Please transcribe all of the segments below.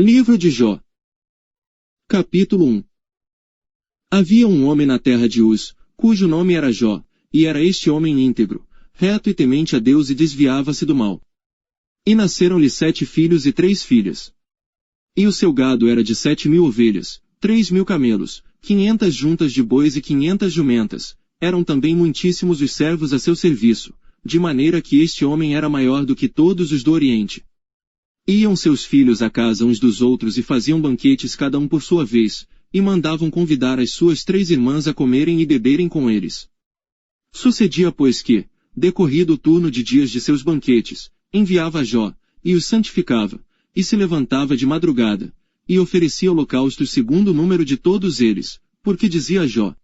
Livro de Jó. Capítulo 1. Havia um homem na terra de Uz, cujo nome era Jó, e era este homem íntegro, reto e temente a Deus e desviava-se do mal. E nasceram-lhe 7 filhos e 3 filhas. E o seu gado era de 7.000 ovelhas, 3.000 camelos, 500 juntas de bois e 500 jumentas, eram também muitíssimos os servos a seu serviço, de maneira que este homem era maior do que todos os do Oriente. Iam seus filhos à casa uns dos outros e faziam banquetes cada um por sua vez, e mandavam convidar as suas 3 irmãs a comerem e beberem com eles. Sucedia pois que, decorrido o turno de dias de seus banquetes, enviava a Jó, e os santificava, e se levantava de madrugada, e oferecia holocaustos segundo o número de todos eles, porque dizia a Jó: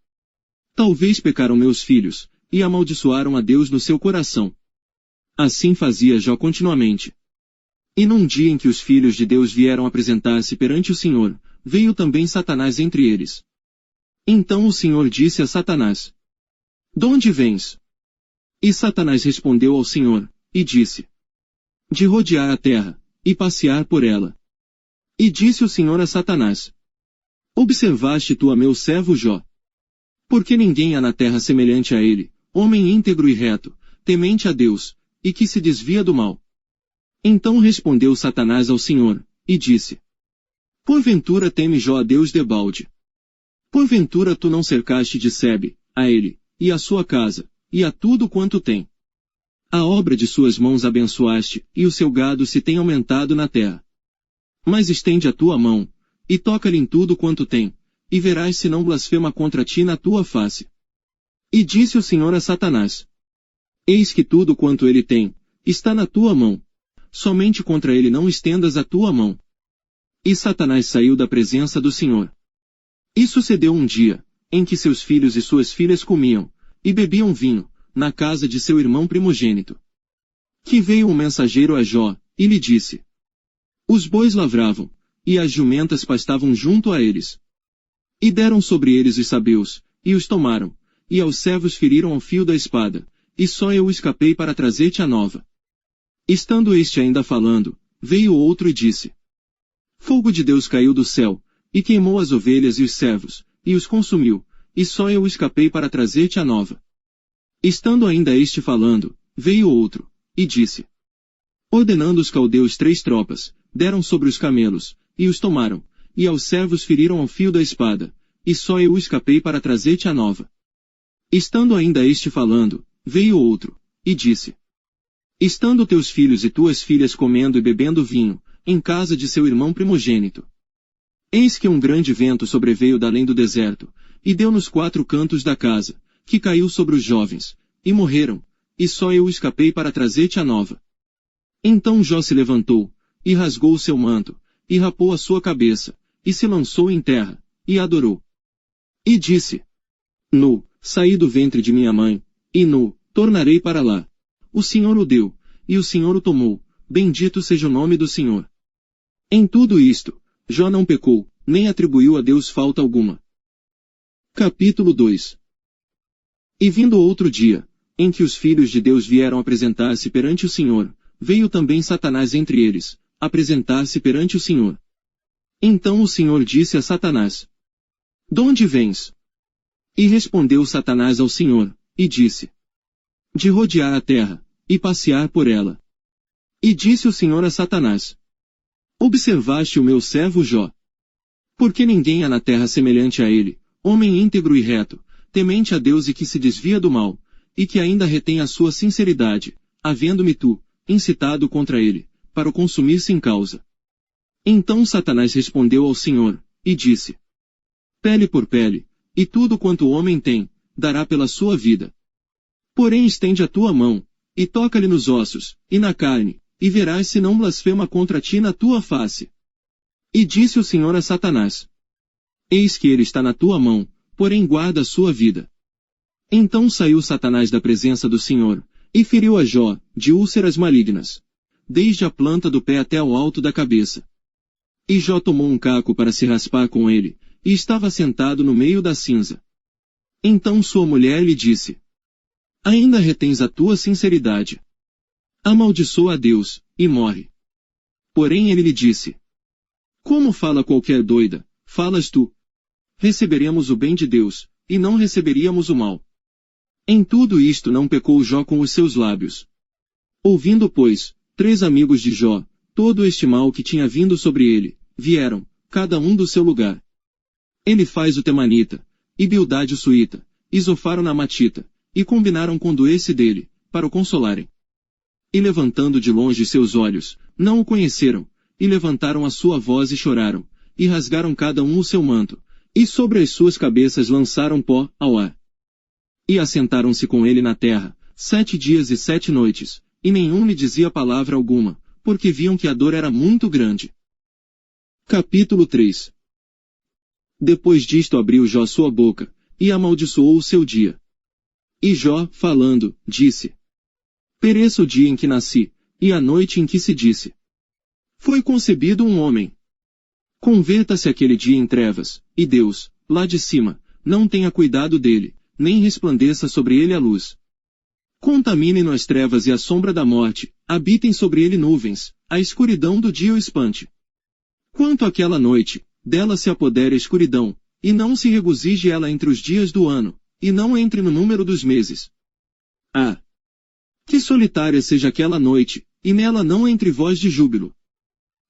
talvez pecaram meus filhos, e amaldiçoaram a Deus no seu coração. Assim fazia Jó continuamente. E num dia em que os filhos de Deus vieram apresentar-se perante o Senhor, veio também Satanás entre eles. Então o Senhor disse a Satanás: donde vens? E Satanás respondeu ao Senhor, e disse: de rodear a terra, e passear por ela. E disse o Senhor a Satanás: observaste tu a meu servo Jó? Porque ninguém há na terra semelhante a ele, homem íntegro e reto, temente a Deus, e que se desvia do mal. Então respondeu Satanás ao Senhor, e disse: porventura teme Jó a Deus debalde? Porventura tu não cercaste de Sebe, a ele, e a sua casa, e a tudo quanto tem? A obra de suas mãos abençoaste, e o seu gado se tem aumentado na terra. Mas estende a tua mão, e toca-lhe em tudo quanto tem, e verás se não blasfema contra ti na tua face. E disse o Senhor a Satanás: eis que tudo quanto ele tem, está na tua mão. Somente contra ele não estendas a tua mão. E Satanás saiu da presença do Senhor. E sucedeu um dia, em que seus filhos e suas filhas comiam, e bebiam vinho, na casa de seu irmão primogênito. Que veio um mensageiro a Jó, e lhe disse: os bois lavravam, e as jumentas pastavam junto a eles. E deram sobre eles os sabeus, e os tomaram, e aos servos feriram ao fio da espada, e só eu escapei para trazer-te a nova. Estando este ainda falando, veio outro e disse: fogo de Deus caiu do céu, e queimou as ovelhas e os servos, e os consumiu, e só eu escapei para trazer-te a nova. Estando ainda este falando, veio outro, e disse: ordenando os caldeus 3 tropas, deram sobre os camelos, e os tomaram, e aos servos feriram ao fio da espada, e só eu escapei para trazer-te a nova. Estando ainda este falando, veio outro, e disse: estando teus filhos e tuas filhas comendo e bebendo vinho, em casa de seu irmão primogênito. Eis que um grande vento sobreveio d'além do deserto, e deu nos 4 cantos da casa, que caiu sobre os jovens, e morreram, e só eu escapei para trazer-te a nova. Então Jó se levantou, e rasgou o seu manto, e rapou a sua cabeça, e se lançou em terra, e adorou. E disse: nu, saí do ventre de minha mãe, e nu, tornarei para lá. O Senhor o deu, e o Senhor o tomou, bendito seja o nome do Senhor. Em tudo isto, Jó não pecou, nem atribuiu a Deus falta alguma. Capítulo 2. E vindo outro dia, em que os filhos de Deus vieram apresentar-se perante o Senhor, veio também Satanás entre eles, apresentar-se perante o Senhor. Então o Senhor disse a Satanás: donde vens? E respondeu Satanás ao Senhor, e disse: de rodear a terra, e passear por ela. E disse o Senhor a Satanás: observaste o meu servo Jó? Porque ninguém há na terra semelhante a ele, homem íntegro e reto, temente a Deus e que se desvia do mal, e que ainda retém a sua sinceridade, havendo-me tu, incitado contra ele, para o consumir sem causa. Então Satanás respondeu ao Senhor, e disse: pele por pele, e tudo quanto o homem tem, dará pela sua vida. Porém estende a tua mão, e toca-lhe nos ossos, e na carne, e verás se não blasfema contra ti na tua face. E disse o Senhor a Satanás: eis que ele está na tua mão, porém guarda a sua vida. Então saiu Satanás da presença do Senhor, e feriu a Jó, de úlceras malignas, desde a planta do pé até ao alto da cabeça. E Jó tomou um caco para se raspar com ele, e estava sentado no meio da cinza. Então sua mulher lhe disse: ainda retens a tua sinceridade. Amaldiçoa a Deus, e morre. Porém ele lhe disse: Como fala qualquer doida, falas tu. Receberemos o bem de Deus, e não receberíamos o mal. Em tudo isto não pecou Jó com os seus lábios. Ouvindo, pois, 3 amigos de Jó, todo este mal que tinha vindo sobre ele, vieram, cada um do seu lugar. Elifaz o Temanita, e Bildade o Suíta, e Zofar o Namatita, e combinaram com doer-se dele, para o consolarem. E levantando de longe seus olhos, não o conheceram, e levantaram a sua voz e choraram, e rasgaram cada um o seu manto, e sobre as suas cabeças lançaram pó ao ar. E assentaram-se com ele na terra, 7 dias e 7 noites, e nenhum lhe dizia palavra alguma, porque viam que a dor era muito grande. Capítulo 3. Depois disto abriu Jó sua boca, e amaldiçoou o seu dia. E Jó, falando, disse: Pereça o dia em que nasci, e a noite em que se disse: Foi concebido um homem. Converta-se aquele dia em trevas, e Deus, lá de cima, não tenha cuidado dele, nem resplandeça sobre ele a luz. Contamine-no as trevas e a sombra da morte, habitem sobre ele nuvens, a escuridão do dia o espante. Quanto àquela noite, dela se apodere a escuridão, e não se regozije ela entre os dias do ano, e não entre no número dos meses. Ah! Que solitária seja aquela noite, e nela não entre voz de júbilo.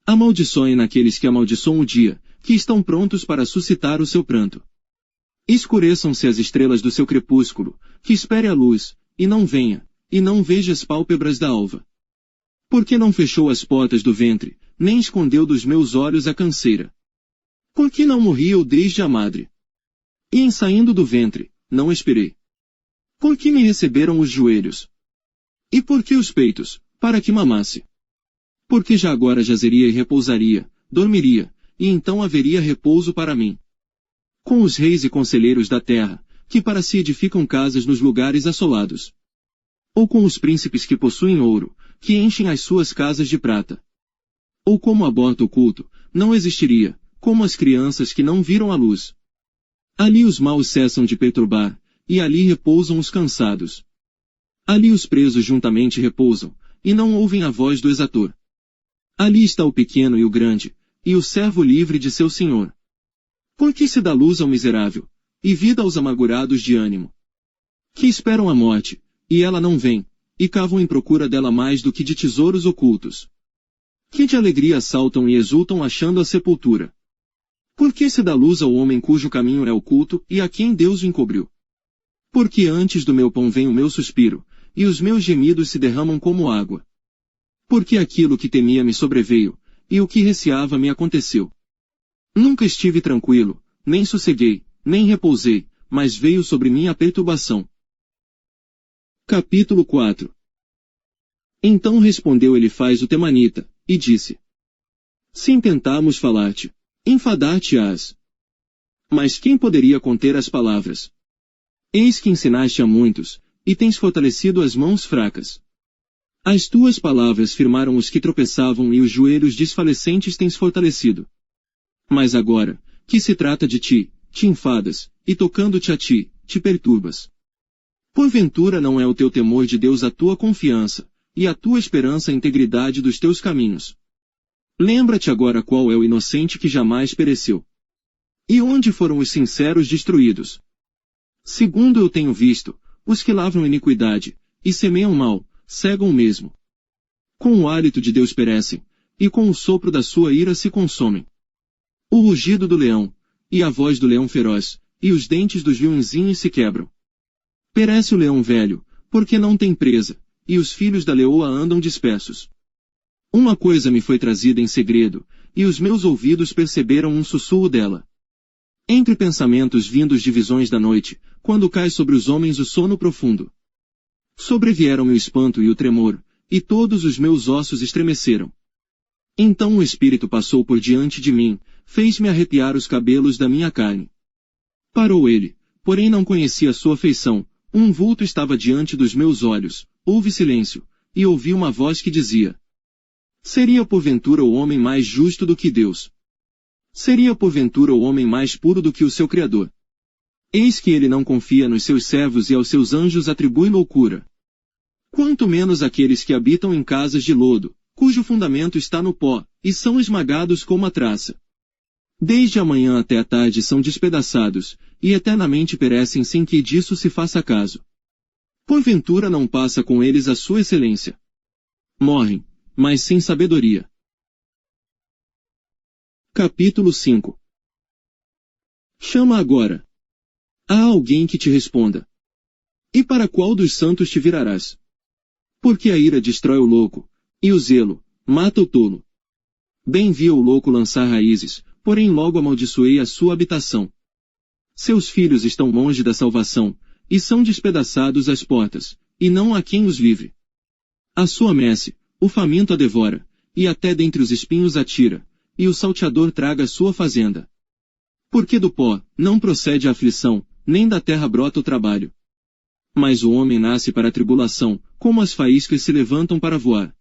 Amaldiçoem naqueles que amaldiçoam o dia, que estão prontos para suscitar o seu pranto. Escureçam-se as estrelas do seu crepúsculo, que espere a luz, e não venha, e não veja as pálpebras da alva. Porque não fechou as portas do ventre, nem escondeu dos meus olhos a canseira. Porque não morri eu desde a madre. E em saindo do ventre, não esperei. Porque me receberam os joelhos. E por que os peitos, para que mamasse? Porque já agora jazeria e repousaria, dormiria, e então haveria repouso para mim. Com os reis e conselheiros da terra, que para si edificam casas nos lugares assolados. Ou com os príncipes que possuem ouro, que enchem as suas casas de prata. Ou como aborto oculto, não existiria, como as crianças que não viram a luz. Ali os maus cessam de perturbar, e ali repousam os cansados. Ali os presos juntamente repousam, e não ouvem a voz do exator. Ali está o pequeno e o grande, e o servo livre de seu senhor. Porque se dá luz ao miserável, e vida aos amargurados de ânimo. Que esperam a morte, e ela não vem, e cavam em procura dela mais do que de tesouros ocultos. Que de alegria saltam e exultam achando a sepultura. Porque se dá luz ao homem cujo caminho é oculto, e a quem Deus o encobriu. Porque antes do meu pão vem o meu suspiro, e os meus gemidos se derramam como água. Porque aquilo que temia me sobreveio, e o que receava me aconteceu. Nunca estive tranquilo, nem sosseguei, nem repousei, mas veio sobre mim a perturbação. Capítulo 4. Então respondeu Elifaz o Temanita, e disse: Se intentarmos falar-te, enfadar-te-ás. Mas quem poderia conter as palavras? Eis que ensinaste a muitos, e tens fortalecido as mãos fracas. As tuas palavras firmaram os que tropeçavam e os joelhos desfalecentes tens fortalecido. Mas agora, que se trata de ti, te enfadas, e tocando-te a ti, te perturbas. Porventura não é o teu temor de Deus a tua confiança, e a tua esperança a integridade dos teus caminhos. Lembra-te agora qual é o inocente que jamais pereceu. E onde foram os sinceros destruídos? Segundo eu tenho visto, os que lavram iniquidade, e semeiam mal, cegam o mesmo. Com o hálito de Deus perecem, e com o sopro da sua ira se consomem. O rugido do leão, e a voz do leão feroz, e os dentes dos leõezinhos se quebram. Perece o leão velho, porque não tem presa, e os filhos da leoa andam dispersos. Uma coisa me foi trazida em segredo, e os meus ouvidos perceberam um sussurro dela. Entre pensamentos vindos de visões da noite, quando cai sobre os homens o sono profundo. Sobrevieram-me o espanto e o tremor, e todos os meus ossos estremeceram. Então o Espírito passou por diante de mim, fez-me arrepiar os cabelos da minha carne. Parou ele, porém não conhecia sua feição, um vulto estava diante dos meus olhos, houve silêncio, e ouvi uma voz que dizia: Seria porventura o homem mais justo do que Deus? Seria porventura o homem mais puro do que o seu Criador? Eis que ele não confia nos seus servos e aos seus anjos atribui loucura. Quanto menos aqueles que habitam em casas de lodo, cujo fundamento está no pó, e são esmagados como a traça. Desde a manhã até a tarde são despedaçados, e eternamente perecem sem que disso se faça caso. Porventura não passa com eles a sua excelência. Morrem, mas sem sabedoria. Capítulo 5. Chama agora. Há alguém que te responda. E para qual dos santos te virarás? Porque a ira destrói o louco, e o zelo mata o tolo. Bem vi o louco lançar raízes, porém logo amaldiçoei a sua habitação. Seus filhos estão longe da salvação, e são despedaçados às portas, e não há quem os livre. A sua messe, o faminto a devora, e até dentre os espinhos atira, e o salteador traga a sua fazenda. Porque do pó não procede a aflição, nem da terra brota o trabalho. Mas o homem nasce para a tribulação, como as faíscas se levantam para voar.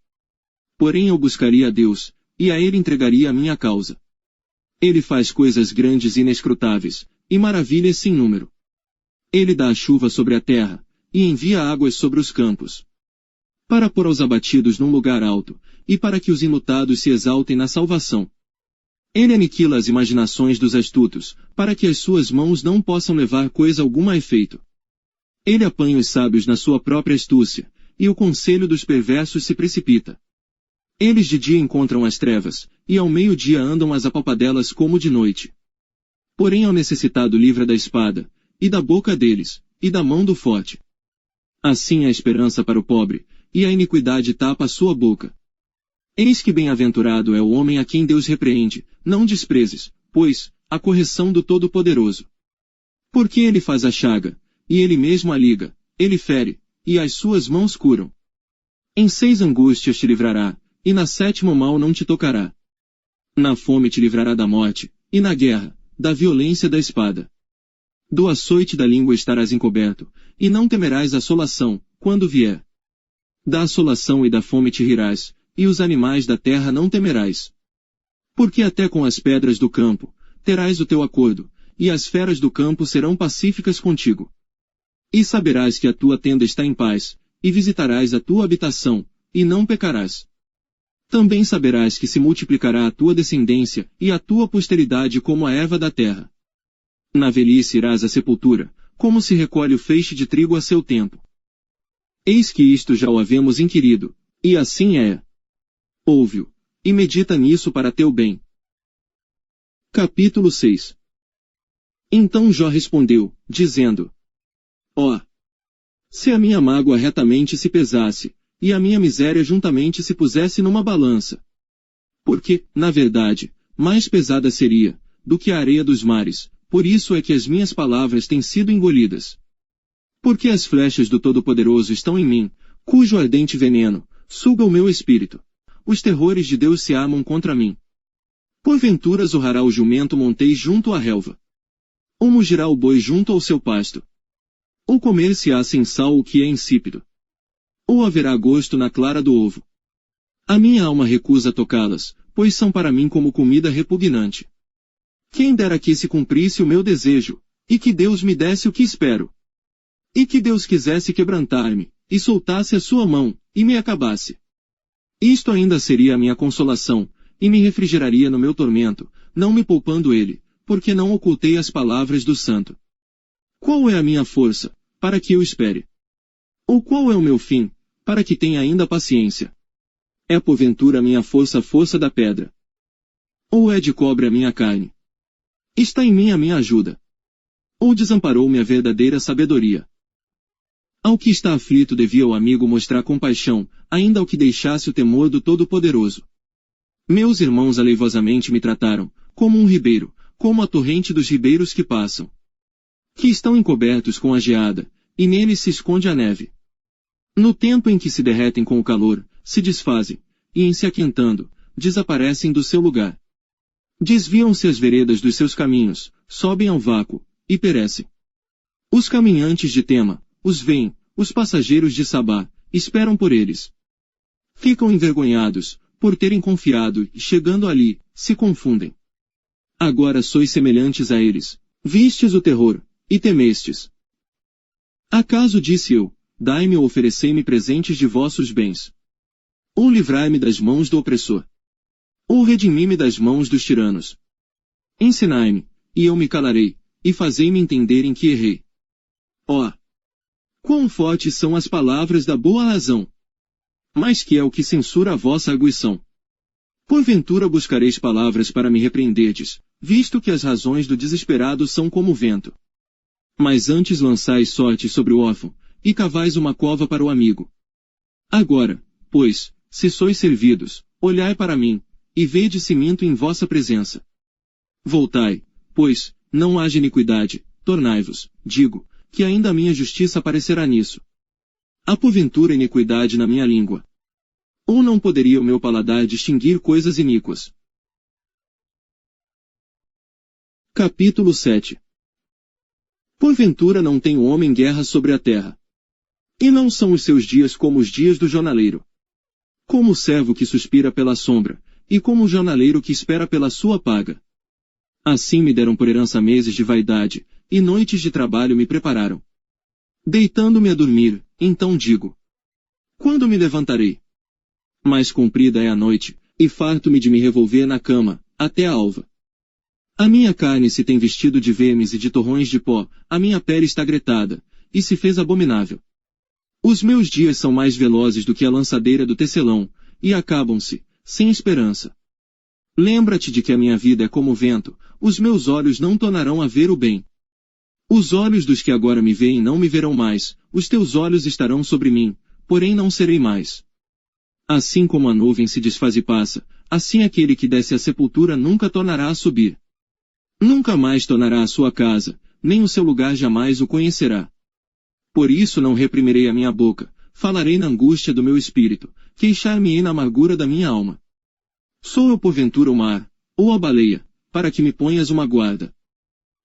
Porém eu buscaria a Deus, e a ele entregaria a minha causa. Ele faz coisas grandes e inescrutáveis, e maravilhas sem número. Ele dá a chuva sobre a terra, e envia águas sobre os campos. Para pôr aos abatidos num lugar alto, e para que os enlutados se exaltem na salvação. Ele aniquila as imaginações dos astutos, para que as suas mãos não possam levar coisa alguma a efeito. Ele apanha os sábios na sua própria astúcia, e o conselho dos perversos se precipita. Eles de dia encontram as trevas, e ao meio-dia andam as apalpadelas como de noite. Porém ao necessitado livra da espada, e da boca deles, e da mão do forte. Assim a esperança para o pobre, e a iniquidade tapa a sua boca. Eis que bem-aventurado é o homem a quem Deus repreende, não desprezes, pois, a correção do Todo-Poderoso. Porque ele faz a chaga, e ele mesmo a liga, ele fere, e as suas mãos curam. Em 6 angústias te livrará, e na 7ª mal não te tocará. Na fome te livrará da morte, e na guerra, da violência da espada. Do açoite da língua estarás encoberto, e não temerás a assolação, quando vier. Da assolação e da fome te rirás, e os animais da terra não temerás. Porque até com as pedras do campo, terás o teu acordo, e as feras do campo serão pacíficas contigo. E saberás que a tua tenda está em paz, e visitarás a tua habitação, e não pecarás. Também saberás que se multiplicará a tua descendência, e a tua posteridade como a erva da terra. Na velhice irás à sepultura, como se recolhe o feixe de trigo a seu tempo. Eis que isto já o havemos inquirido, e assim é. Ouve-o, e medita nisso para teu bem. Capítulo 6. Então Jó respondeu, dizendo: Ó! Se a minha mágoa retamente se pesasse, e a minha miséria juntamente se pusesse numa balança. Porque, na verdade, mais pesada seria, do que a areia dos mares, por isso é que as minhas palavras têm sido engolidas. Porque as flechas do Todo-Poderoso estão em mim, cujo ardente veneno suga o meu espírito. Os terrores de Deus se armam contra mim. Porventura zorrará o jumento montês junto à relva. Ou mugirá o boi junto ao seu pasto. Ou comer-se-á sem sal o que é insípido. Ou haverá gosto na clara do ovo. A minha alma recusa tocá-las, pois são para mim como comida repugnante. Quem dera que se cumprisse o meu desejo, e que Deus me desse o que espero. E que Deus quisesse quebrantar-me, e soltasse a sua mão, e me acabasse. Isto ainda seria a minha consolação, e me refrigeraria no meu tormento, não me poupando ele, porque não ocultei as palavras do santo. Qual é a minha força, para que eu espere? Ou qual é o meu fim, para que tenha ainda paciência? É porventura a minha força a força da pedra? Ou é de cobre a minha carne? Está em mim a minha ajuda? Ou desamparou-me a verdadeira sabedoria? Ao que está aflito devia o amigo mostrar compaixão, ainda ao que deixasse o temor do Todo-Poderoso. Meus irmãos aleivosamente me trataram, como um ribeiro, como a torrente dos ribeiros que passam. Que estão encobertos com a geada, e neles se esconde a neve. No tempo em que se derretem com o calor, se desfazem, e em se aquentando, desaparecem do seu lugar. Desviam-se as veredas dos seus caminhos, sobem ao vácuo, e perecem. Os caminhantes de Tema, os veem, os passageiros de Sabá, esperam por eles. Ficam envergonhados, por terem confiado, e chegando ali, se confundem. Agora sois semelhantes a eles, vistes o terror, e temestes. Acaso disse eu, dai-me ou oferecei-me presentes de vossos bens? Ou livrai-me das mãos do opressor. Ou redimi-me das mãos dos tiranos. Ensinai-me, e eu me calarei, e fazei-me entender em que errei. Ó! Quão fortes são as palavras da boa razão! Mas que é o que censura a vossa arguição? Porventura buscareis palavras para me repreenderdes, visto que as razões do desesperado são como o vento. Mas antes lançais sorte sobre o órfão, e cavais uma cova para o amigo. Agora, pois, se sois servidos, olhai para mim, e vede se minto em vossa presença. Voltai, pois, não haja iniquidade, tornai-vos, digo, que ainda a minha justiça aparecerá nisso. Há porventura iniquidade na minha língua? Ou não poderia o meu paladar distinguir coisas iníquas? Capítulo 7. Porventura não tem o homem guerra sobre a terra. E não são os seus dias como os dias do jornaleiro. Como o servo que suspira pela sombra, e como o jornaleiro que espera pela sua paga. Assim me deram por herança meses de vaidade, e noites de trabalho me prepararam. Deitando-me a dormir, então digo: quando me levantarei? Mas comprida é a noite, e farto-me de me revolver na cama, até a alva. A minha carne se tem vestido de vermes e de torrões de pó, a minha pele está gretada, e se fez abominável. Os meus dias são mais velozes do que a lançadeira do tecelão, e acabam-se, sem esperança. Lembra-te de que a minha vida é como o vento, os meus olhos não tornarão a ver o bem. Os olhos dos que agora me veem não me verão mais, os teus olhos estarão sobre mim, porém não serei mais. Assim como a nuvem se desfaz e passa, assim aquele que desce à sepultura nunca tornará a subir. Nunca mais tornará à sua casa, nem o seu lugar jamais o conhecerá. Por isso não reprimirei a minha boca, falarei na angústia do meu espírito, queixar-me-ei na amargura da minha alma. Sou eu porventura o mar, ou a baleia, para que me ponhas uma guarda?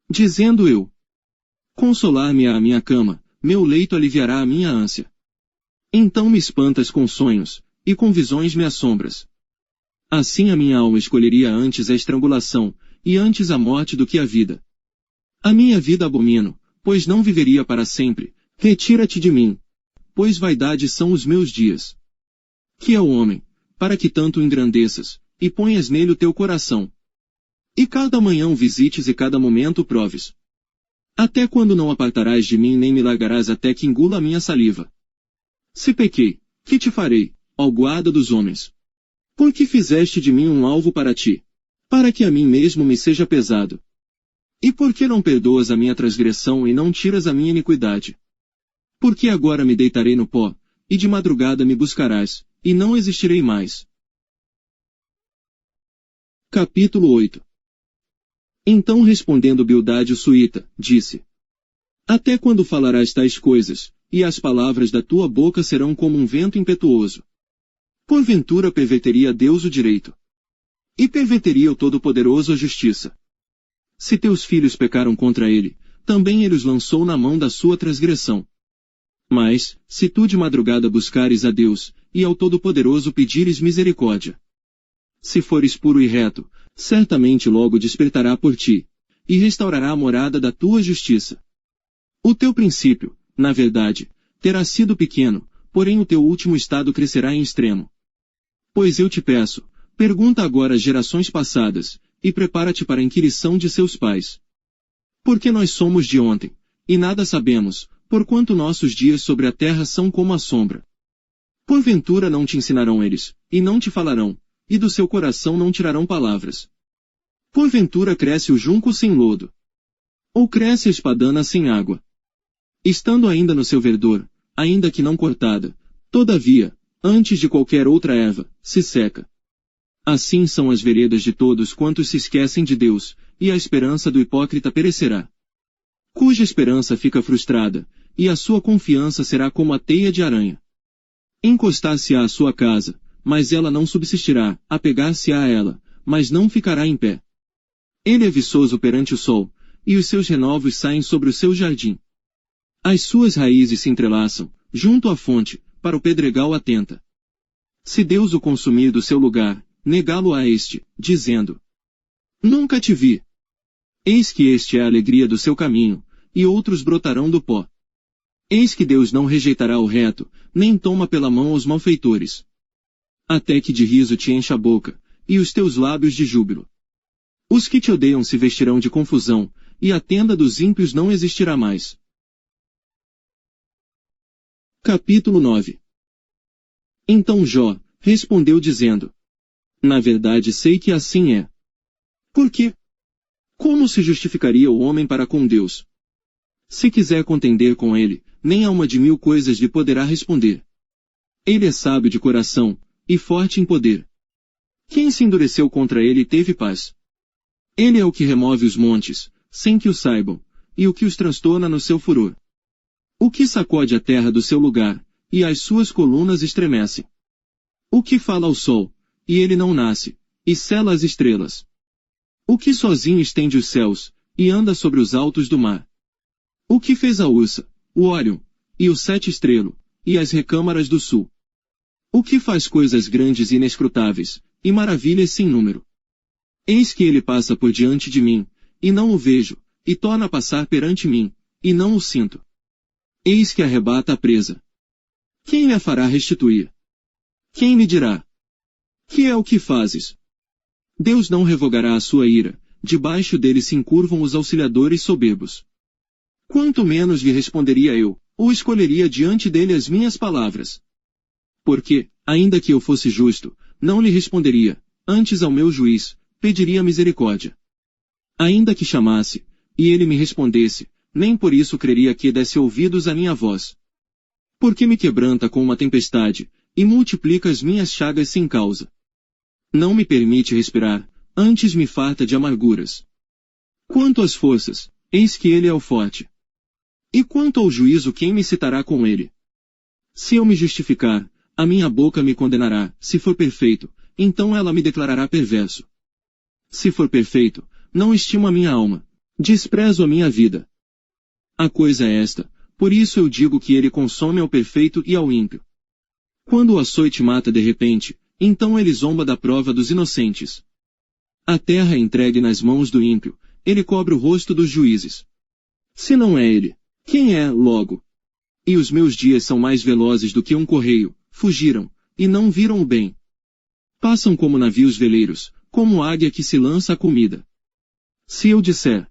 Dizendo eu: consolar-me-á a minha cama, meu leito aliviará a minha ânsia. Então me espantas com sonhos, e com visões me assombras. Assim a minha alma escolheria antes a estrangulação, e antes a morte do que a vida. A minha vida abomino, pois não viveria para sempre, retira-te de mim, pois vaidade são os meus dias. Que é o homem, para que tanto o engrandeças, e ponhas nele o teu coração. E cada manhã o visites e cada momento o proves. Até quando não apartarás de mim nem me largarás até que engula a minha saliva? Se pequei, que te farei, ó guarda dos homens? Por que fizeste de mim um alvo para ti? Para que a mim mesmo me seja pesado. E por que não perdoas a minha transgressão e não tiras a minha iniquidade? Porque agora me deitarei no pó, e de madrugada me buscarás, e não existirei mais. Capítulo 8. Então respondendo Bildade o suíta, disse: até quando falarás tais coisas, e as palavras da tua boca serão como um vento impetuoso? Porventura perverteria Deus o direito? E perverteria o Todo-Poderoso a justiça? Se teus filhos pecaram contra ele, também ele os lançou na mão da sua transgressão. Mas, se tu de madrugada buscares a Deus, e ao Todo-Poderoso pedires misericórdia, se fores puro e reto, certamente logo despertará por ti, e restaurará a morada da tua justiça. O teu princípio, na verdade, terá sido pequeno, porém o teu último estado crescerá em extremo. Pois eu te peço, pergunta agora às gerações passadas, e prepara-te para a inquirição de seus pais. Porque nós somos de ontem, e nada sabemos, porquanto nossos dias sobre a terra são como a sombra. Porventura não te ensinarão eles, e não te falarão, e do seu coração não tirarão palavras. Porventura cresce o junco sem lodo? Ou cresce a espadana sem água? Estando ainda no seu verdor, ainda que não cortada, todavia, antes de qualquer outra erva, se seca. Assim são as veredas de todos quantos se esquecem de Deus, e a esperança do hipócrita perecerá. Cuja esperança fica frustrada, e a sua confiança será como a teia de aranha. Encostar-se-á à sua casa, mas ela não subsistirá, apegar-se-á a ela, mas não ficará em pé. Ele é viçoso perante o sol, e os seus renovos saem sobre o seu jardim. As suas raízes se entrelaçam, junto à fonte, para o pedregal atenta. Se Deus o consumir do seu lugar, negá-lo-á este, dizendo: nunca te vi. Eis que este é a alegria do seu caminho, e outros brotarão do pó. Eis que Deus não rejeitará o reto, nem toma pela mão os malfeitores. até que de riso te encha a boca, e os teus lábios de júbilo. Os que te odeiam se vestirão de confusão, e a tenda dos ímpios não existirá mais. Capítulo 9. Então Jó respondeu dizendo: Na verdade sei que assim é. Por quê? Como se justificaria o homem para com Deus? Se quiser contender com ele, nem a uma de 1000 coisas lhe poderá responder. Ele é sábio de coração, e forte em poder. Quem se endureceu contra ele teve paz. Ele é o que remove os montes, sem que o saibam, e o que os transtorna no seu furor. O que sacode a terra do seu lugar, e as suas colunas estremecem. O que fala ao sol, e ele não nasce, e sela as estrelas. O que sozinho estende os céus, e anda sobre os altos do mar. O que fez a Ursa, o Órion, e o Sete Estrelo, e as recâmaras do sul. O que faz coisas grandes e inescrutáveis, e maravilhas sem número. Eis que ele passa por diante de mim, e não o vejo, e torna a passar perante mim, e não o sinto. Eis que arrebata a presa. Quem lhe a fará restituir? Quem lhe dirá: que é o que fazes? Deus não revogará a sua ira, debaixo dele se encurvam os auxiliadores soberbos. Quanto menos lhe responderia eu, ou escolheria diante dele as minhas palavras. Porque, ainda que eu fosse justo, não lhe responderia, antes ao meu juiz, pediria misericórdia. Ainda que chamasse, e ele me respondesse, nem por isso creria que desse ouvidos à minha voz. Porque me quebranta com uma tempestade, e multiplica as minhas chagas sem causa. Não me permite respirar, antes me farta de amarguras. Quanto às forças, eis que ele é o forte. E quanto ao juízo, quem me citará com ele? Se eu me justificar, a minha boca me condenará, se for perfeito, então ela me declarará perverso. Se for perfeito, não estimo a minha alma, desprezo a minha vida. A coisa é esta, por isso eu digo que ele consome ao perfeito e ao ímpio. Quando o açoite mata de repente, então ele zomba da prova dos inocentes. A terra é entregue nas mãos do ímpio, ele cobre o rosto dos juízes. Se não é ele, quem é, logo? E os meus dias são mais velozes do que um correio, fugiram, e não viram o bem. Passam como navios veleiros, como águia que se lança à comida. Se eu disser: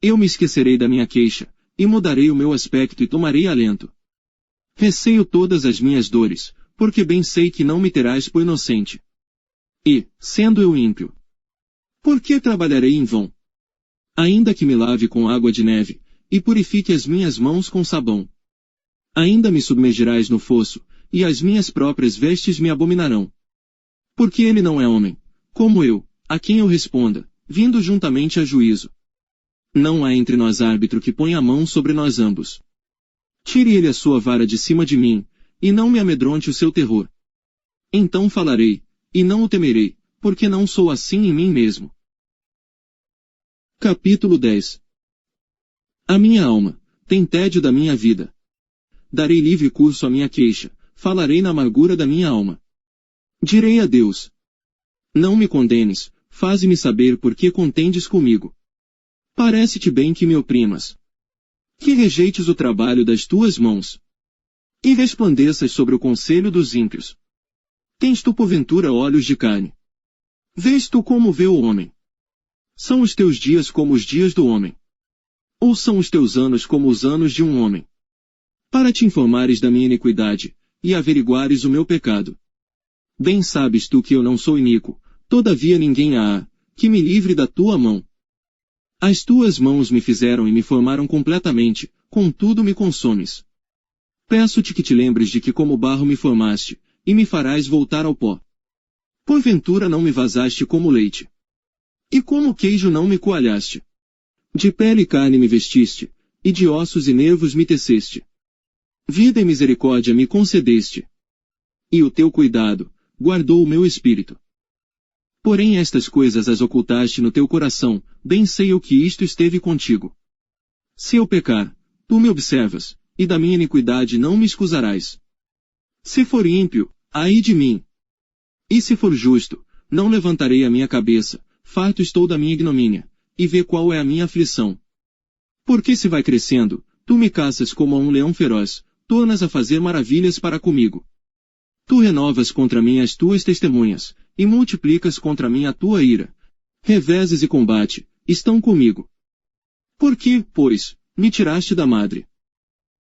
eu me esquecerei da minha queixa, e mudarei o meu aspecto e tomarei alento. Receio todas as minhas dores, porque bem sei que não me terás por inocente. E, sendo eu ímpio, por que trabalharei em vão? Ainda que me lave com água de neve, e purifique as minhas mãos com sabão. Ainda me submergirás no fosso, e as minhas próprias vestes me abominarão. Porque ele não é homem, como eu, a quem eu responda, vindo juntamente a juízo. Não há entre nós árbitro que ponha a mão sobre nós ambos. Tire ele a sua vara de cima de mim, e não me amedronte o seu terror. Então falarei, e não o temerei, porque não sou assim em mim mesmo. Capítulo 10. A minha alma tem tédio da minha vida. Darei livre curso à minha queixa, falarei na amargura da minha alma. Direi a Deus: não me condenes, faze-me saber por que contendes comigo. Parece-te bem que me oprimas. Que rejeites o trabalho das tuas mãos. E resplandeças sobre o conselho dos ímpios. Tens tu porventura olhos de carne? Vês tu como vê o homem? São os teus dias como os dias do homem? Ou são os teus anos como os anos de um homem? Para te informares da minha iniquidade, e averiguares o meu pecado. Bem sabes tu que eu não sou iníquo, todavia ninguém há, que me livre da tua mão. As tuas mãos me fizeram e me formaram completamente, contudo me consomes. Peço-te que te lembres de que como barro me formaste, e me farás voltar ao pó. Porventura não me vazaste como leite. E como queijo não me coalhaste. De pele e carne me vestiste, e de ossos e nervos me teceste. Vida e misericórdia me concedeste. E o teu cuidado guardou o meu espírito. Porém estas coisas as ocultaste no teu coração, bem sei eu que isto esteve contigo. Se eu pecar, tu me observas, e da minha iniquidade não me excusarás. Se for ímpio, ai de mim. E se for justo, não levantarei a minha cabeça, farto estou da minha ignomínia, e vê qual é a minha aflição. Porque se vai crescendo, tu me caças como a um leão feroz, tornas a fazer maravilhas para comigo. Tu renovas contra mim as tuas testemunhas, e multiplicas contra mim a tua ira. Reveses e combate estão comigo. Por que, pois, me tiraste da madre?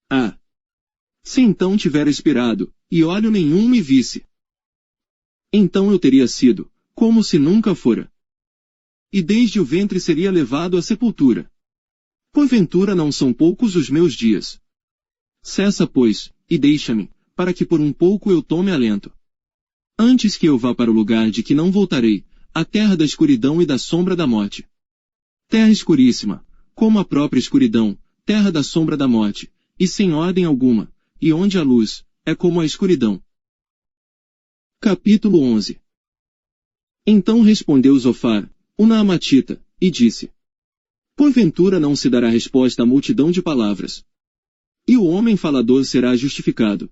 Ah! Se então tivera esperado, e olho nenhum me visse, então eu teria sido, como se nunca fora. E desde o ventre seria levado à sepultura. Porventura não são poucos os meus dias. Cessa, pois, e deixa-me, para que por um pouco eu tome alento. Antes que eu vá para o lugar de que não voltarei, a terra da escuridão e da sombra da morte. Terra escuríssima, como a própria escuridão, terra da sombra da morte, e sem ordem alguma, e onde a luz é como a escuridão. Capítulo 11. Então respondeu Zofar, o Naamatita, e disse: Porventura não se dará resposta à multidão de palavras. E o homem falador será justificado.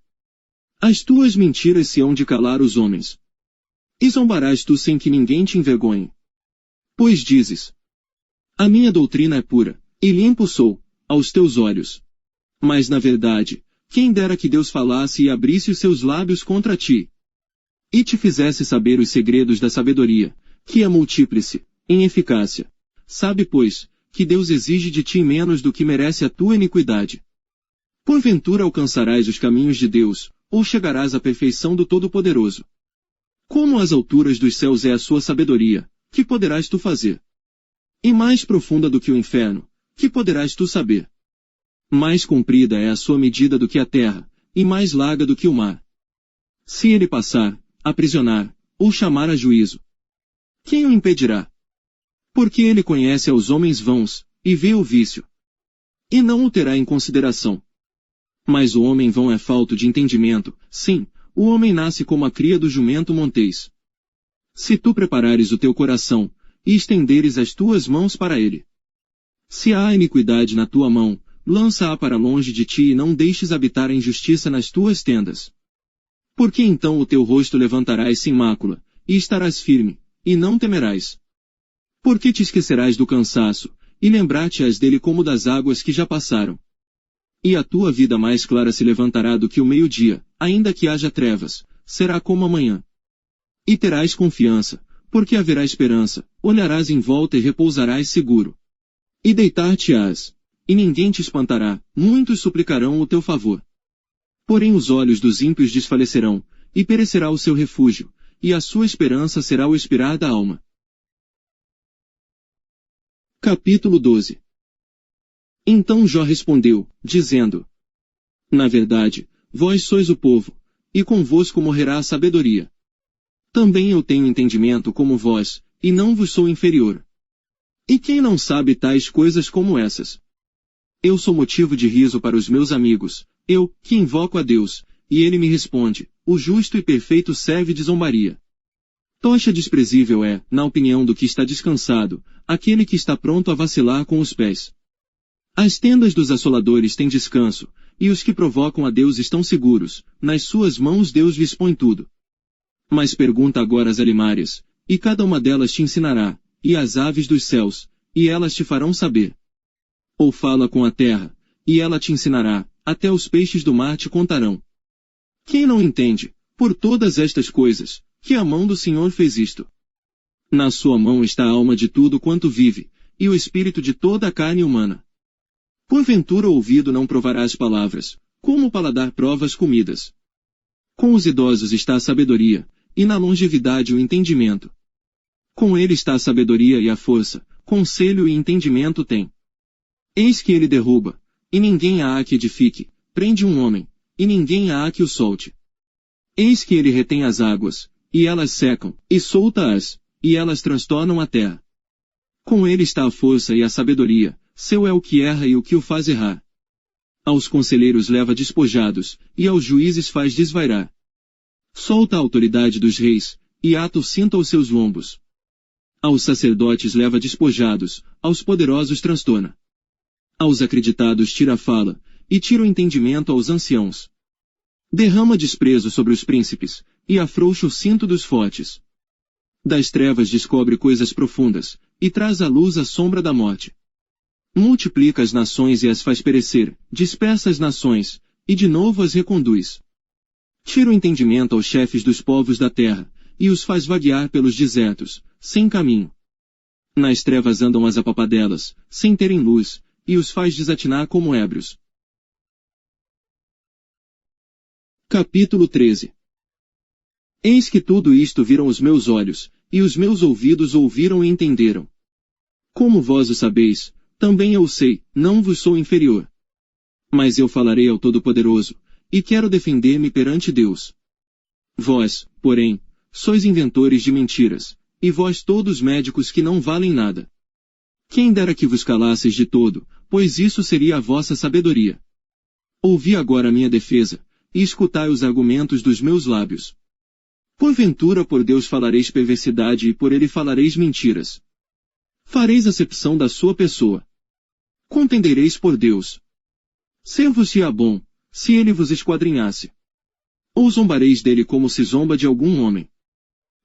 As tuas mentiras se hão de calar os homens. E zombarás tu sem que ninguém te envergonhe. Pois dizes: A minha doutrina é pura, e limpo sou, aos teus olhos. Mas na verdade, quem dera que Deus falasse e abrisse os seus lábios contra ti, e te fizesse saber os segredos da sabedoria, que é multíplice, em eficácia. Sabe, pois, que Deus exige de ti menos do que merece a tua iniquidade. Porventura alcançarás os caminhos de Deus, ou chegarás à perfeição do Todo-Poderoso. Como as alturas dos céus é a sua sabedoria, que poderás tu fazer? E mais profunda do que o inferno, que poderás tu saber? Mais comprida é a sua medida do que a terra, e mais larga do que o mar. Se ele passar, aprisionar, ou chamar a juízo, quem o impedirá? Porque ele conhece aos homens vãos, e vê o vício, e não o terá em consideração. Mas o homem vão é falto de entendimento, sim, o homem nasce como a cria do jumento montês. Se tu preparares o teu coração, e estenderes as tuas mãos para ele. Se há iniquidade na tua mão, lança-a para longe de ti e não deixes habitar a injustiça nas tuas tendas. Porque então o teu rosto levantarás sem mácula, e estarás firme, e não temerás. Porque te esquecerás do cansaço, e lembrar-te-ás dele como das águas que já passaram. E a tua vida mais clara se levantará do que o meio-dia, ainda que haja trevas, será como a manhã. E terás confiança, porque haverá esperança, olharás em volta e repousarás seguro. E deitar-te-ás, e ninguém te espantará, muitos suplicarão o teu favor. Porém os olhos dos ímpios desfalecerão, e perecerá o seu refúgio, e a sua esperança será o expirar da alma. Capítulo 12. Então Jó respondeu, dizendo: Na verdade, vós sois o povo, e convosco morrerá a sabedoria. Também eu tenho entendimento como vós, e não vos sou inferior. E quem não sabe tais coisas como essas? Eu sou motivo de riso para os meus amigos, eu, que invoco a Deus, e ele me responde, o justo e perfeito serve de zombaria. Tocha desprezível é, na opinião do que está descansado, aquele que está pronto a vacilar com os pés. As tendas dos assoladores têm descanso, e os que provocam a Deus estão seguros, nas suas mãos Deus lhes põe tudo. Mas pergunta agora às alimárias, e cada uma delas te ensinará, e às aves dos céus, e elas te farão saber. Ou fala com a terra, e ela te ensinará, até os peixes do mar te contarão. Quem não entende, por todas estas coisas, que a mão do Senhor fez isto? Na sua mão está a alma de tudo quanto vive, e o espírito de toda a carne humana. Porventura o ouvido não provará as palavras, como o paladar prova as comidas. Com os idosos está a sabedoria, e na longevidade o entendimento. Com ele está a sabedoria e a força, conselho e entendimento tem. Eis que ele derruba, e ninguém há que edifique, prende um homem, e ninguém há que o solte. Eis que ele retém as águas, e elas secam, e solta-as, e elas transtornam a terra. Com ele está a força e a sabedoria, seu é o que erra e o que o faz errar. Aos conselheiros leva despojados, e aos juízes faz desvairar. Solta a autoridade dos reis, e ata o cinto aos seus lombos. Aos sacerdotes leva despojados, aos poderosos transtorna. Aos acreditados tira a fala, e tira o entendimento aos anciãos. Derrama desprezo sobre os príncipes, e afrouxa o cinto dos fortes. Das trevas descobre coisas profundas, e traz à luz a sombra da morte. Multiplica as nações e as faz perecer, dispersa as nações, e de novo as reconduz. Tira o entendimento aos chefes dos povos da terra, e os faz vaguear pelos desertos, sem caminho. Nas trevas andam as apapadelas, sem terem luz, e os faz desatinar como ébrios. Capítulo 13. Eis que tudo isto viram os meus olhos, e os meus ouvidos ouviram e entenderam. Como vós o sabeis, também eu o sei, não vos sou inferior. Mas eu falarei ao Todo-Poderoso, e quero defender-me perante Deus. Vós, porém, sois inventores de mentiras, e vós todos médicos que não valem nada. Quem dera que vos calasseis de todo, pois isso seria a vossa sabedoria. Ouvi agora a minha defesa, e escutai os argumentos dos meus lábios. Porventura por Deus falareis perversidade e por ele falareis mentiras. Fareis acepção da sua pessoa. Contendereis por Deus. Ser-vos-ia bom, se ele vos esquadrinhasse. Ou zombareis dele como se zomba de algum homem.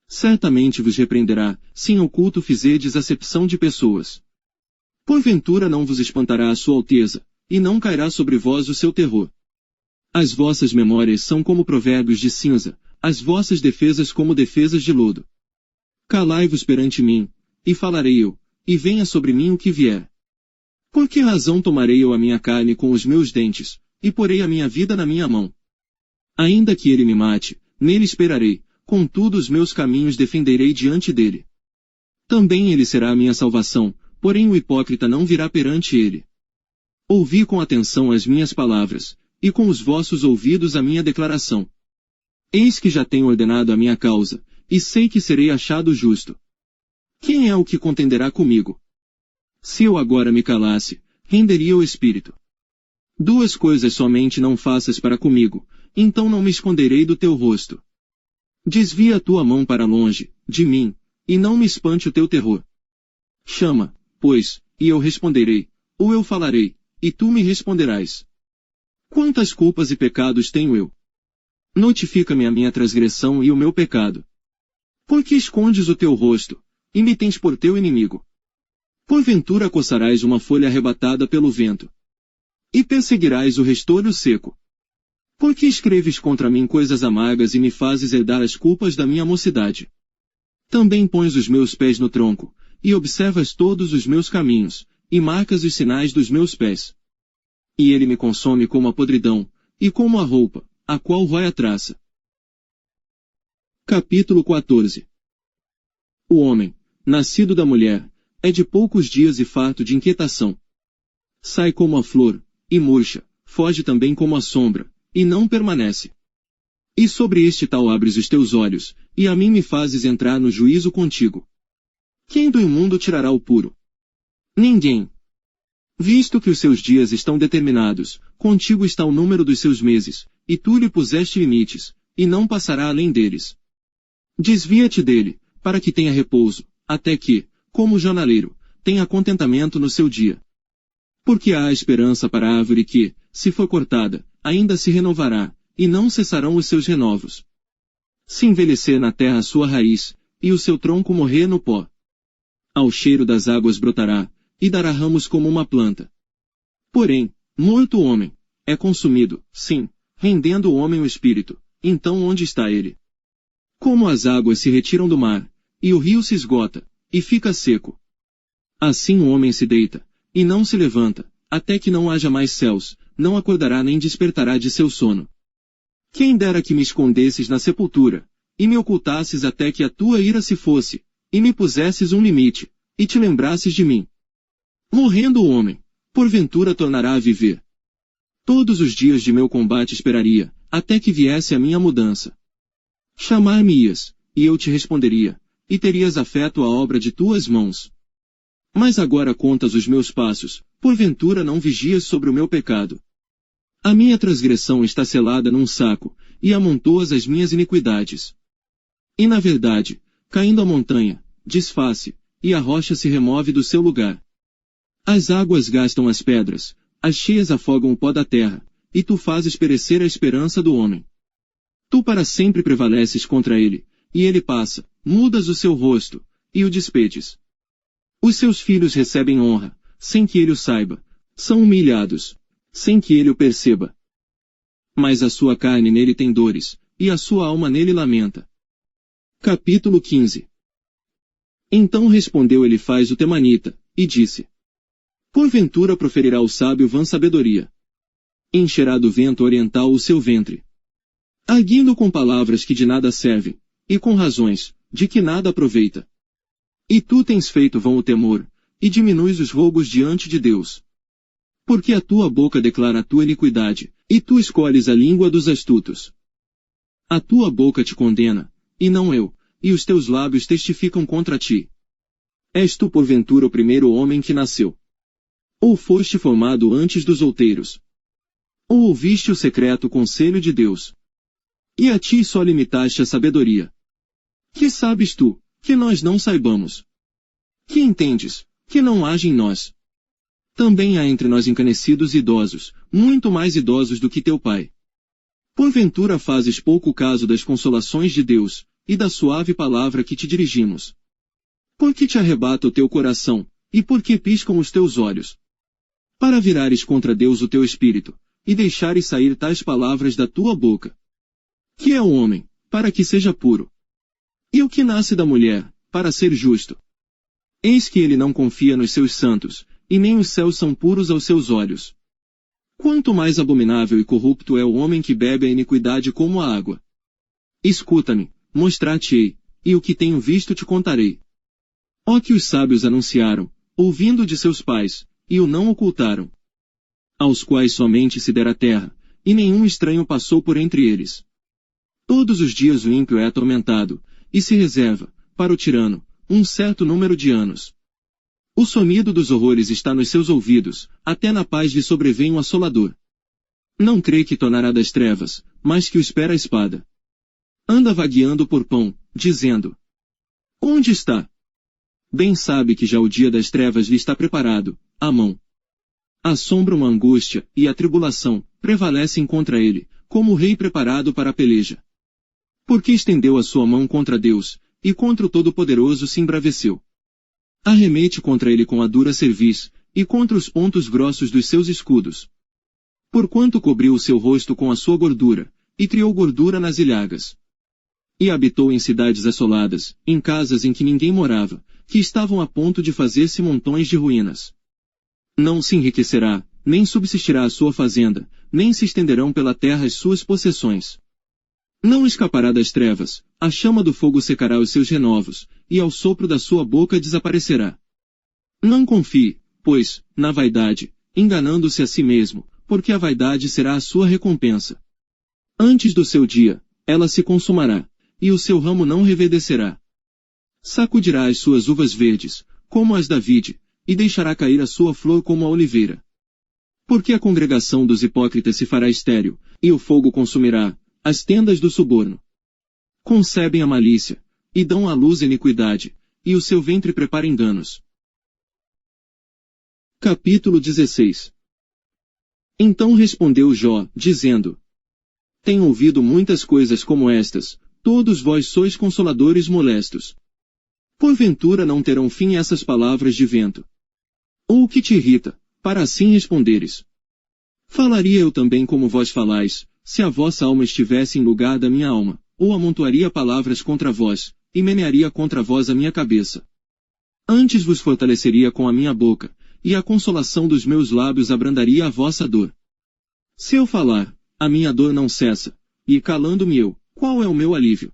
Certamente vos repreenderá, se em oculto fizerdes acepção de pessoas. Porventura não vos espantará a sua alteza, e não cairá sobre vós o seu terror. As vossas memórias são como provérbios de cinza, as vossas defesas como defesas de lodo. Calai-vos perante mim, e falarei eu, e venha sobre mim o que vier. Por que razão tomarei eu a minha carne com os meus dentes, e porei a minha vida na minha mão? Ainda que ele me mate, nele esperarei, contudo os meus caminhos defenderei diante dele. Também ele será a minha salvação, porém o hipócrita não virá perante ele. Ouvi com atenção as minhas palavras, e com os vossos ouvidos a minha declaração. Eis que já tenho ordenado a minha causa, e sei que serei achado justo. Quem é o que contenderá comigo? Se eu agora me calasse, renderia o espírito. Duas coisas somente não faças para comigo, então não me esconderei do teu rosto. Desvia a tua mão para longe, de mim, e não me espante o teu terror. Chama, pois, e eu responderei, ou eu falarei, e tu me responderás. Quantas culpas e pecados tenho eu? Notifica-me a minha transgressão e o meu pecado. Por que escondes o teu rosto, e me tens por teu inimigo? Porventura coçarás uma folha arrebatada pelo vento. E perseguirás o restolho seco. Por que escreves contra mim coisas amargas e me fazes herdar as culpas da minha mocidade? Também pões os meus pés no tronco, e observas todos os meus caminhos, e marcas os sinais dos meus pés. E ele me consome como a podridão, e como a roupa, a qual rói a traça. Capítulo 14. O homem, nascido da mulher, é de poucos dias e farto de inquietação. Sai como a flor, e murcha, foge também como a sombra, e não permanece. E sobre este tal abres os teus olhos, e a mim me fazes entrar no juízo contigo. Quem do imundo tirará o puro? Ninguém. Visto que os seus dias estão determinados, contigo está o número dos seus meses, e tu lhe puseste limites, e não passará além deles. Desvia-te dele, para que tenha repouso, até que, como o jornaleiro, tenha contentamento no seu dia. Porque há esperança para a árvore que, se for cortada, ainda se renovará, e não cessarão os seus renovos. Se envelhecer na terra a sua raiz, e o seu tronco morrer no pó. Ao cheiro das águas brotará, e dará ramos como uma planta. Porém, morto o homem, é consumido, sim, rendendo o homem o espírito, então onde está ele? Como as águas se retiram do mar, e o rio se esgota, e fica seco. Assim o homem se deita, e não se levanta, até que não haja mais céus, não acordará nem despertará de seu sono. Quem dera que me escondesses na sepultura, e me ocultasses até que a tua ira se fosse, e me pusesses um limite, e te lembrasses de mim. Morrendo o homem, porventura tornará a viver. Todos os dias de meu combate esperaria, até que viesse a minha mudança. Chamar-me-ias, e eu te responderia, e terias afeto à obra de tuas mãos. Mas agora contas os meus passos, porventura não vigias sobre o meu pecado. A minha transgressão está selada num saco, e amontoas as minhas iniquidades. E na verdade, caindo a montanha, desfaz-se, e a rocha se remove do seu lugar. As águas gastam as pedras, as cheias afogam o pó da terra, e tu fazes perecer a esperança do homem. Tu para sempre prevaleces contra ele, e ele passa, mudas o seu rosto, e o despedes. Os seus filhos recebem honra, sem que ele o saiba, são humilhados, sem que ele o perceba. Mas a sua carne nele tem dores, e a sua alma nele lamenta. Capítulo 15. Então respondeu Elifaz o temanita, e disse: Porventura proferirá o sábio vã sabedoria. Encherá do vento oriental o seu ventre. Arguindo com palavras que de nada servem, e com razões, de que nada aproveita. E tu tens feito vão o temor, e diminuis os rogos diante de Deus. Porque a tua boca declara a tua iniquidade, e tu escolhes a língua dos astutos. A tua boca te condena, e não eu, e os teus lábios testificam contra ti. És tu porventura o primeiro homem que nasceu? Ou foste formado antes dos outeiros? Ou ouviste o secreto conselho de Deus? E a ti só limitaste a sabedoria. Que sabes tu, que nós não saibamos? Que entendes, que não haja em nós? Também há entre nós encanecidos e idosos, muito mais idosos do que teu pai. Porventura fazes pouco caso das consolações de Deus, e da suave palavra que te dirigimos. Por que te arrebata o teu coração, e por que piscam os teus olhos? Para virares contra Deus o teu espírito, e deixares sair tais palavras da tua boca. Que é o homem, para que seja puro? E o que nasce da mulher, para ser justo? Eis que ele não confia nos seus santos, e nem os céus são puros aos seus olhos. Quanto mais abominável e corrupto é o homem que bebe a iniquidade como a água. Escuta-me, mostrar-te-ei, e o que tenho visto te contarei. Ó que os sábios anunciaram, ouvindo de seus pais, e o não ocultaram. Aos quais somente se dera terra, e nenhum estranho passou por entre eles. Todos os dias o ímpio é atormentado, e se reserva, para o tirano, um certo número de anos. O sonido dos horrores está nos seus ouvidos, até na paz lhe sobrevém um assolador. Não crê que tornará das trevas, mas que o espera a espada. Anda vagueando por pão, dizendo: Onde está? Bem sabe que já o dia das trevas lhe está preparado, à mão. A sombra uma angústia, e a tribulação, prevalecem contra ele, como o rei preparado para a peleja. Porque estendeu a sua mão contra Deus, e contra o Todo-Poderoso se embraveceu. Arremete contra ele com a dura cerviz, e contra os pontos grossos dos seus escudos. Porquanto cobriu o seu rosto com a sua gordura, e criou gordura nas ilhagas. E habitou em cidades assoladas, em casas em que ninguém morava, que estavam a ponto de fazer-se montões de ruínas. Não se enriquecerá, nem subsistirá a sua fazenda, nem se estenderão pela terra as suas possessões. Não escapará das trevas, a chama do fogo secará os seus renovos, e ao sopro da sua boca desaparecerá. Não confie, pois, na vaidade, enganando-se a si mesmo, porque a vaidade será a sua recompensa. Antes do seu dia, ela se consumará, e o seu ramo não reverdecerá. Sacudirá as suas uvas verdes, como as da vide, e deixará cair a sua flor como a oliveira. Porque a congregação dos hipócritas se fará estéril, e o fogo consumirá as tendas do suborno. Concebem a malícia, e dão à luz a iniquidade, e o seu ventre prepara enganos. Capítulo 16. Então respondeu Jó, dizendo: Tenho ouvido muitas coisas como estas, todos vós sois consoladores molestos. Porventura não terão fim essas palavras de vento? Ou o que te irrita, para assim responderes? Falaria eu também como vós falais, se a vossa alma estivesse em lugar da minha alma, ou amontoaria palavras contra vós, e menearia contra vós a minha cabeça. Antes vos fortaleceria com a minha boca, e a consolação dos meus lábios abrandaria a vossa dor. Se eu falar, a minha dor não cessa, e calando-me eu, qual é o meu alívio?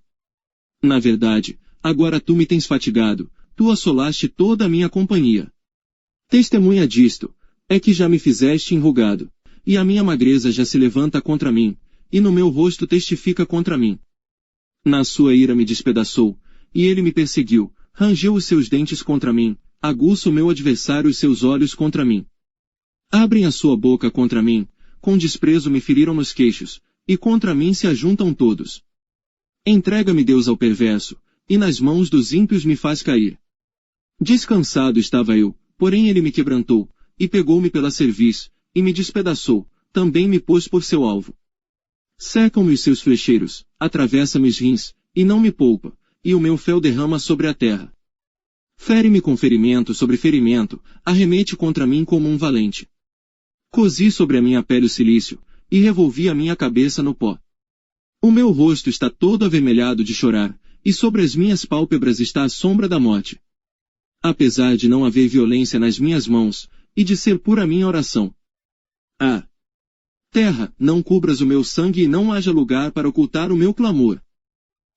Na verdade, agora tu me tens fatigado, tu assolaste toda a minha companhia. Testemunha disto, é que já me fizeste enrugado, e a minha magreza já se levanta contra mim, e no meu rosto testifica contra mim. Na sua ira me despedaçou, e ele me perseguiu, rangeu os seus dentes contra mim, aguça o meu adversário os seus olhos contra mim. Abrem a sua boca contra mim, com desprezo me feriram nos queixos, e contra mim se ajuntam todos. Entrega-me Deus ao perverso, e nas mãos dos ímpios me faz cair. Descansado estava eu, porém ele me quebrantou, e pegou-me pela cerviz, e me despedaçou, também me pôs por seu alvo. Secam-me os seus flecheiros, atravessa-me os rins, e não me poupa, e o meu fel derrama sobre a terra. Fere-me com ferimento sobre ferimento, arremete contra mim como um valente. Cozi sobre a minha pele o cilício, e revolvi a minha cabeça no pó. O meu rosto está todo avermelhado de chorar, e sobre as minhas pálpebras está a sombra da morte. Apesar de não haver violência nas minhas mãos, e de ser pura minha oração. Ah! Terra, não cubras o meu sangue e não haja lugar para ocultar o meu clamor.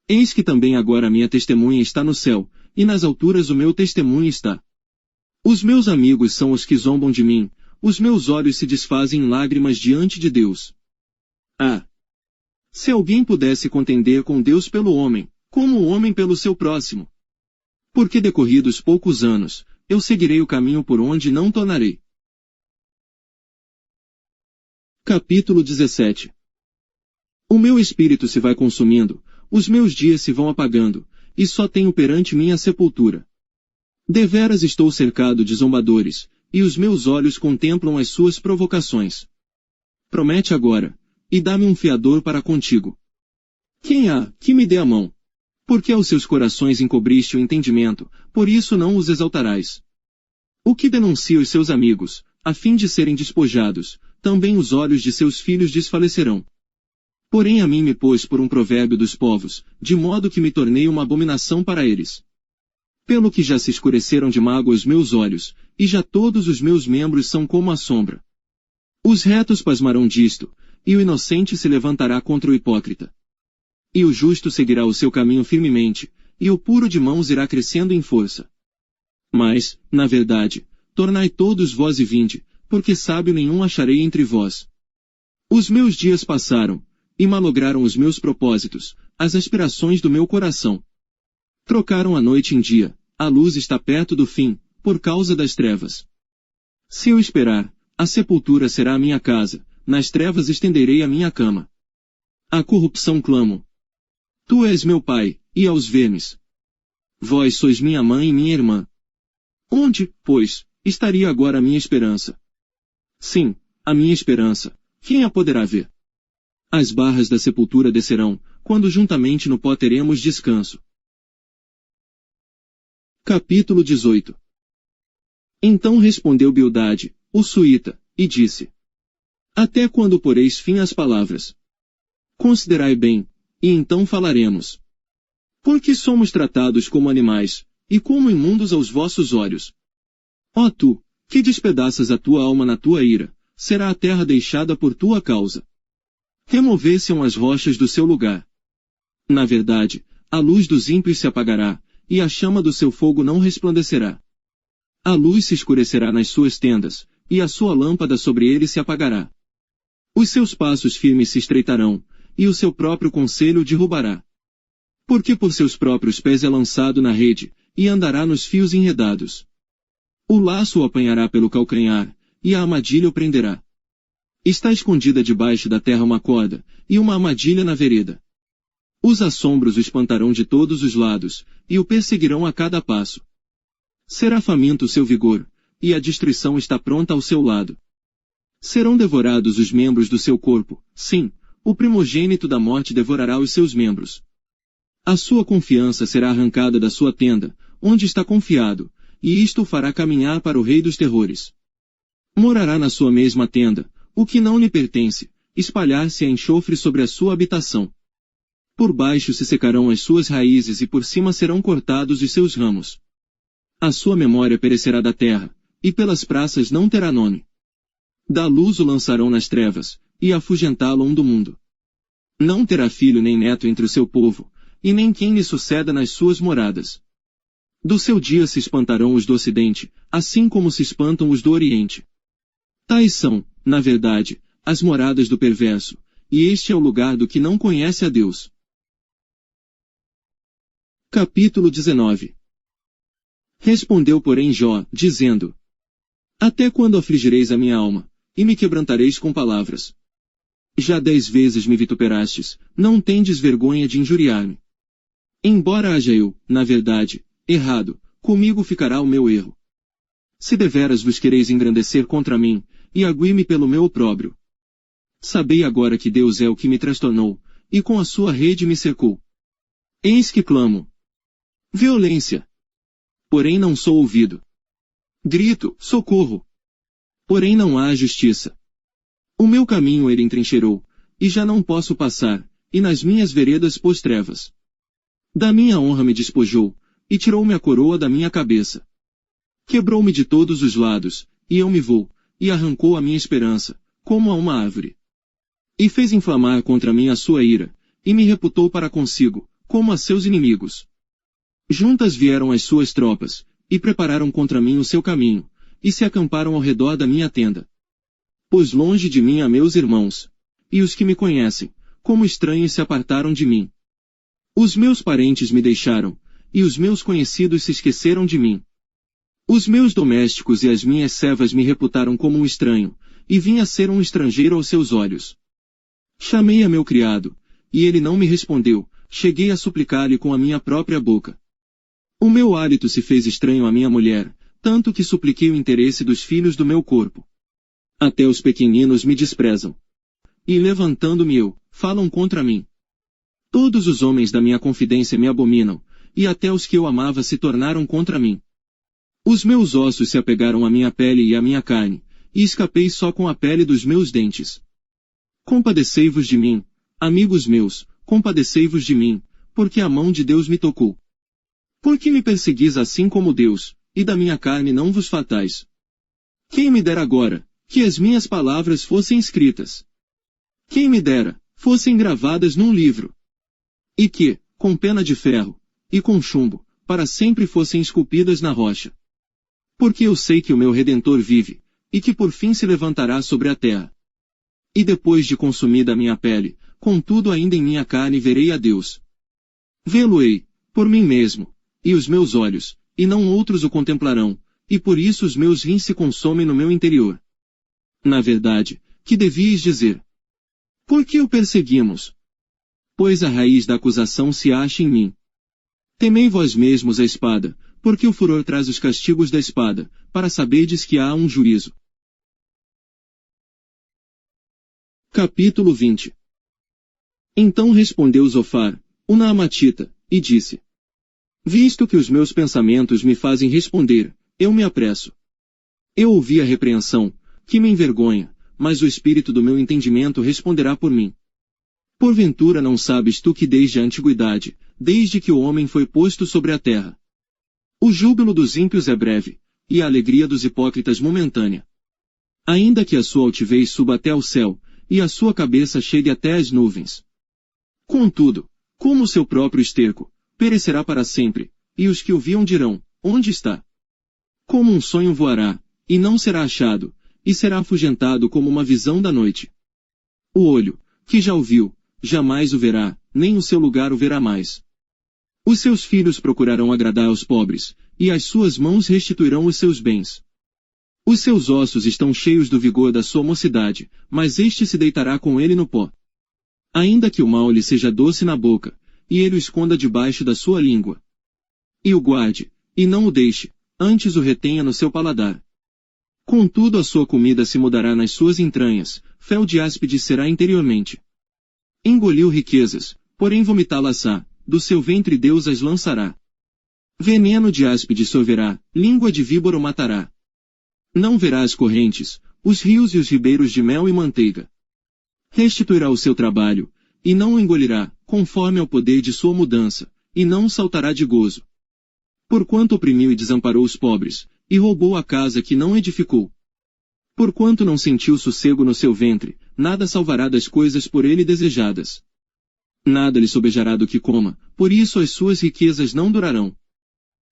Eis que também agora a minha testemunha está no céu, e nas alturas o meu testemunho está. Os meus amigos são os que zombam de mim, os meus olhos se desfazem em lágrimas diante de Deus. Ah! Se alguém pudesse contender com Deus pelo homem, como o homem pelo seu próximo. Porque decorridos poucos anos, eu seguirei o caminho por onde não tornarei. Capítulo 17. O meu espírito se vai consumindo, os meus dias se vão apagando, e só tenho perante mim a sepultura. Deveras estou cercado de zombadores, e os meus olhos contemplam as suas provocações. Promete agora, e dá-me um fiador para contigo. Quem há, que me dê a mão? Porque aos seus corações encobriste o entendimento, por isso não os exaltarás. O que denuncia os seus amigos, a fim de serem despojados, também os olhos de seus filhos desfalecerão. Porém a mim me pôs por um provérbio dos povos, de modo que me tornei uma abominação para eles. Pelo que já se escureceram de mágoa os meus olhos, e já todos os meus membros são como a sombra. Os retos pasmarão disto, e o inocente se levantará contra o hipócrita. E o justo seguirá o seu caminho firmemente, e o puro de mãos irá crescendo em força. Mas, na verdade, tornai todos vós e vinde, porque sábio nenhum acharei entre vós. Os meus dias passaram, e malograram os meus propósitos, as aspirações do meu coração. Trocaram a noite em dia, a luz está perto do fim, por causa das trevas. Se eu esperar, a sepultura será a minha casa, nas trevas estenderei a minha cama. A corrupção clamo. Tu és meu pai, e aos vermes. Vós sois minha mãe e minha irmã. Onde, pois, estaria agora a minha esperança? Sim, a minha esperança, quem a poderá ver? As barras da sepultura descerão, quando juntamente no pó teremos descanso. Capítulo 18. Então respondeu Bildade, o suíta, e disse: Até quando poreis fim às palavras? Considerai bem, e então falaremos. Porque somos tratados como animais, e como imundos aos vossos olhos. Ó tu, que despedaças a tua alma na tua ira, será a terra deixada por tua causa. Removessem as rochas do seu lugar. Na verdade, a luz dos ímpios se apagará, e a chama do seu fogo não resplandecerá. A luz se escurecerá nas suas tendas, e a sua lâmpada sobre ele se apagará. Os seus passos firmes se estreitarão, e o seu próprio conselho derrubará. Porque por seus próprios pés é lançado na rede, e andará nos fios enredados. O laço o apanhará pelo calcanhar, e a armadilha o prenderá. Está escondida debaixo da terra uma corda, e uma armadilha na vereda. Os assombros o espantarão de todos os lados, e o perseguirão a cada passo. Será faminto o seu vigor, e a destruição está pronta ao seu lado. Serão devorados os membros do seu corpo, sim, o primogênito da morte devorará os seus membros. A sua confiança será arrancada da sua tenda, onde está confiado, e isto o fará caminhar para o rei dos terrores. Morará na sua mesma tenda, o que não lhe pertence, espalhar-se a enxofre sobre a sua habitação. Por baixo se secarão as suas raízes e por cima serão cortados os seus ramos. A sua memória perecerá da terra, e pelas praças não terá nome. Da luz o lançarão nas trevas, e afugentá-lo do mundo. Não terá filho nem neto entre o seu povo, e nem quem lhe suceda nas suas moradas. Do seu dia se espantarão os do ocidente, assim como se espantam os do oriente. Tais são, na verdade, as moradas do perverso, e este é o lugar do que não conhece a Deus. Capítulo 19. Respondeu porém Jó, dizendo: Até quando afligireis a minha alma, e me quebrantareis com palavras? Já 10 vezes me vituperastes, não tendes vergonha de injuriar-me. Embora haja eu, na verdade, errado, comigo ficará o meu erro. Se deveras vos quereis engrandecer contra mim, e arguir-me pelo meu opróbrio. Sabei agora que Deus é o que me transtornou, e com a sua rede me cercou. Eis que clamo. Violência. Porém não sou ouvido. Grito, socorro. Porém não há justiça. O meu caminho ele entrincheirou, e já não posso passar, e nas minhas veredas pôs trevas. Da minha honra me despojou, e tirou-me a coroa da minha cabeça. Quebrou-me de todos os lados, e eu me vou, e arrancou a minha esperança, como a uma árvore. E fez inflamar contra mim a sua ira, e me reputou para consigo, como a seus inimigos. Juntas vieram as suas tropas, e prepararam contra mim o seu caminho, e se acamparam ao redor da minha tenda. Pôs longe de mim a meus irmãos, e os que me conhecem, como estranhos se apartaram de mim. Os meus parentes me deixaram, e os meus conhecidos se esqueceram de mim. Os meus domésticos e as minhas servas me reputaram como um estranho, e vim a ser um estrangeiro aos seus olhos. Chamei a meu criado, e ele não me respondeu, cheguei a suplicar-lhe com a minha própria boca. O meu hálito se fez estranho à minha mulher, tanto que supliquei o interesse dos filhos do meu corpo. Até os pequeninos me desprezam. E levantando-me eu, falam contra mim. Todos os homens da minha confidência me abominam, e até os que eu amava se tornaram contra mim. Os meus ossos se apegaram à minha pele e à minha carne, e escapei só com a pele dos meus dentes. Compadecei-vos de mim, amigos meus, compadecei-vos de mim, porque a mão de Deus me tocou. Por que me perseguis assim como Deus, e da minha carne não vos fatais? Quem me dera agora, que as minhas palavras fossem escritas? Quem me dera, fossem gravadas num livro? E que, com pena de ferro, e com chumbo, para sempre fossem esculpidas na rocha. Porque eu sei que o meu Redentor vive, e que por fim se levantará sobre a terra. E depois de consumida a minha pele, contudo ainda em minha carne verei a Deus. Vê-lo-ei, por mim mesmo, e os meus olhos, e não outros o contemplarão, e por isso os meus rins se consomem no meu interior. Na verdade, que devíeis dizer? Por que o perseguimos? Pois a raiz da acusação se acha em mim. Temei vós mesmos a espada, porque o furor traz os castigos da espada, para saberdes que há um juízo. Capítulo 20. Então respondeu Zofar, o Naamatita, e disse: Visto que os meus pensamentos me fazem responder, eu me apresso. Eu ouvi a repreensão, que me envergonha, mas o espírito do meu entendimento responderá por mim. Porventura não sabes tu que desde a antiguidade, desde que o homem foi posto sobre a terra, o júbilo dos ímpios é breve, e a alegria dos hipócritas momentânea. Ainda que a sua altivez suba até ao céu, e a sua cabeça chegue até as nuvens. Contudo, como o seu próprio esterco, perecerá para sempre, e os que o viam dirão, onde está? Como um sonho voará, e não será achado, e será afugentado como uma visão da noite. O olho, que já o viu, jamais o verá, nem o seu lugar o verá mais. Os seus filhos procurarão agradar aos pobres, e as suas mãos restituirão os seus bens. Os seus ossos estão cheios do vigor da sua mocidade, mas este se deitará com ele no pó. Ainda que o mal lhe seja doce na boca, e ele o esconda debaixo da sua língua. E o guarde, e não o deixe, antes o retenha no seu paladar. Contudo a sua comida se mudará nas suas entranhas, fel de áspide será interiormente. Engoliu riquezas, porém vomitá-las-á, do seu ventre Deus as lançará. Veneno de áspide sorverá, língua de víbora o matará. Não verá as correntes, os rios e os ribeiros de mel e manteiga. Restituirá o seu trabalho, e não o engolirá, conforme ao poder de sua mudança, e não saltará de gozo. Porquanto oprimiu e desamparou os pobres, e roubou a casa que não edificou. Porquanto não sentiu sossego no seu ventre, nada salvará das coisas por ele desejadas. Nada lhe sobejará do que coma, por isso as suas riquezas não durarão.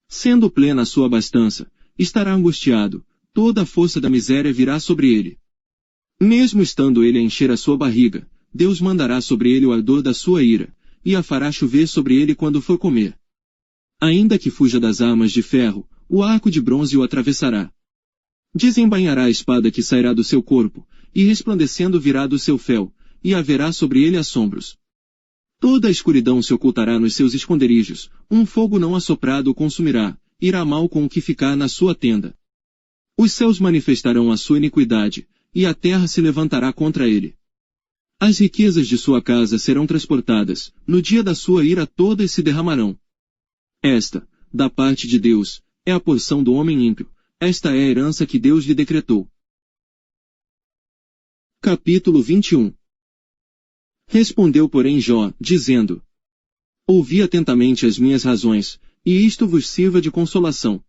Sendo plena a sua abastança, estará angustiado, toda a força da miséria virá sobre ele. Mesmo estando ele a encher a sua barriga, Deus mandará sobre ele o ardor da sua ira, e a fará chover sobre ele quando for comer. Ainda que fuja das armas de ferro, o arco de bronze o atravessará. Desembainhará a espada que sairá do seu corpo, e resplandecendo virá do seu fel, e haverá sobre ele assombros. Toda a escuridão se ocultará nos seus esconderijos, um fogo não assoprado o consumirá, irá mal com o que ficar na sua tenda. Os céus manifestarão a sua iniquidade, e a terra se levantará contra ele. As riquezas de sua casa serão transportadas, no dia da sua ira todas se derramarão. Esta, da parte de Deus, é a porção do homem ímpio, esta é a herança que Deus lhe decretou. Capítulo 21. Respondeu porém Jó, dizendo: Ouvi atentamente as minhas razões, e isto vos sirva de consolação.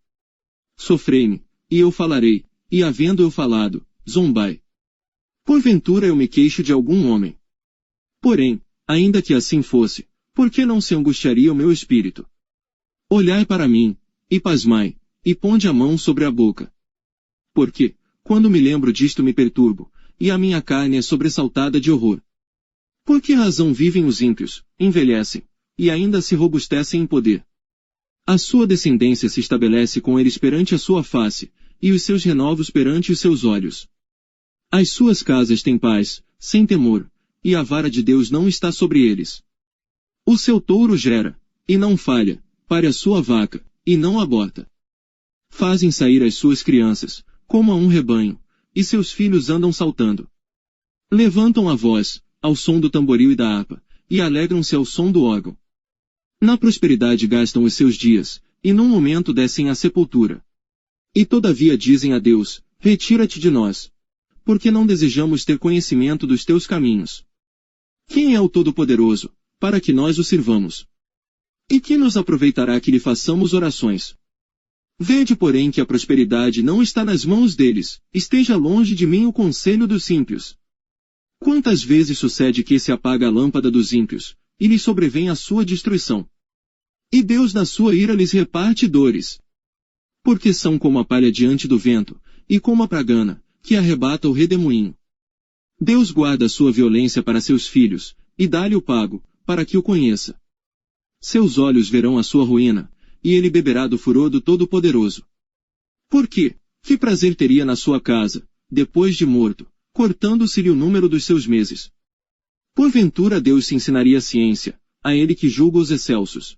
Sofrei-me, e eu falarei, e havendo eu falado, zombai. Porventura eu me queixo de algum homem. Porém, ainda que assim fosse, por que não se angustiaria o meu espírito? Olhai para mim, e pasmai, e ponde a mão sobre a boca. Porque, quando me lembro disto me perturbo, e a minha carne é sobressaltada de horror. Por que razão vivem os ímpios, envelhecem, e ainda se robustecem em poder? A sua descendência se estabelece com eles perante a sua face, e os seus renovos perante os seus olhos. As suas casas têm paz, sem temor, e a vara de Deus não está sobre eles. O seu touro gera, e não falha, pare a sua vaca, e não aborta. Fazem sair as suas crianças, como a um rebanho, e seus filhos andam saltando. Levantam a voz, ao som do tamboril e da harpa, e alegram-se ao som do órgão. Na prosperidade gastam os seus dias, e num momento descem à sepultura. E todavia dizem a Deus, retira-te de nós. Porque não desejamos ter conhecimento dos teus caminhos. Quem é o Todo-Poderoso, para que nós o sirvamos? E que nos aproveitará que lhe façamos orações? Vede porém que a prosperidade não está nas mãos deles, esteja longe de mim o conselho dos ímpios. Quantas vezes sucede que se apaga a lâmpada dos ímpios, e lhes sobrevém a sua destruição? E Deus na sua ira lhes reparte dores. Porque são como a palha diante do vento, e como a pragana, que arrebata o redemoinho. Deus guarda a sua violência para seus filhos, e dá-lhe o pago, para que o conheça. Seus olhos verão a sua ruína, e ele beberá do furor do Todo-Poderoso. Por quê? Que prazer teria na sua casa, depois de morto, cortando-se-lhe o número dos seus meses? Porventura Deus se ensinaria ciência, a ele que julga os excelsos.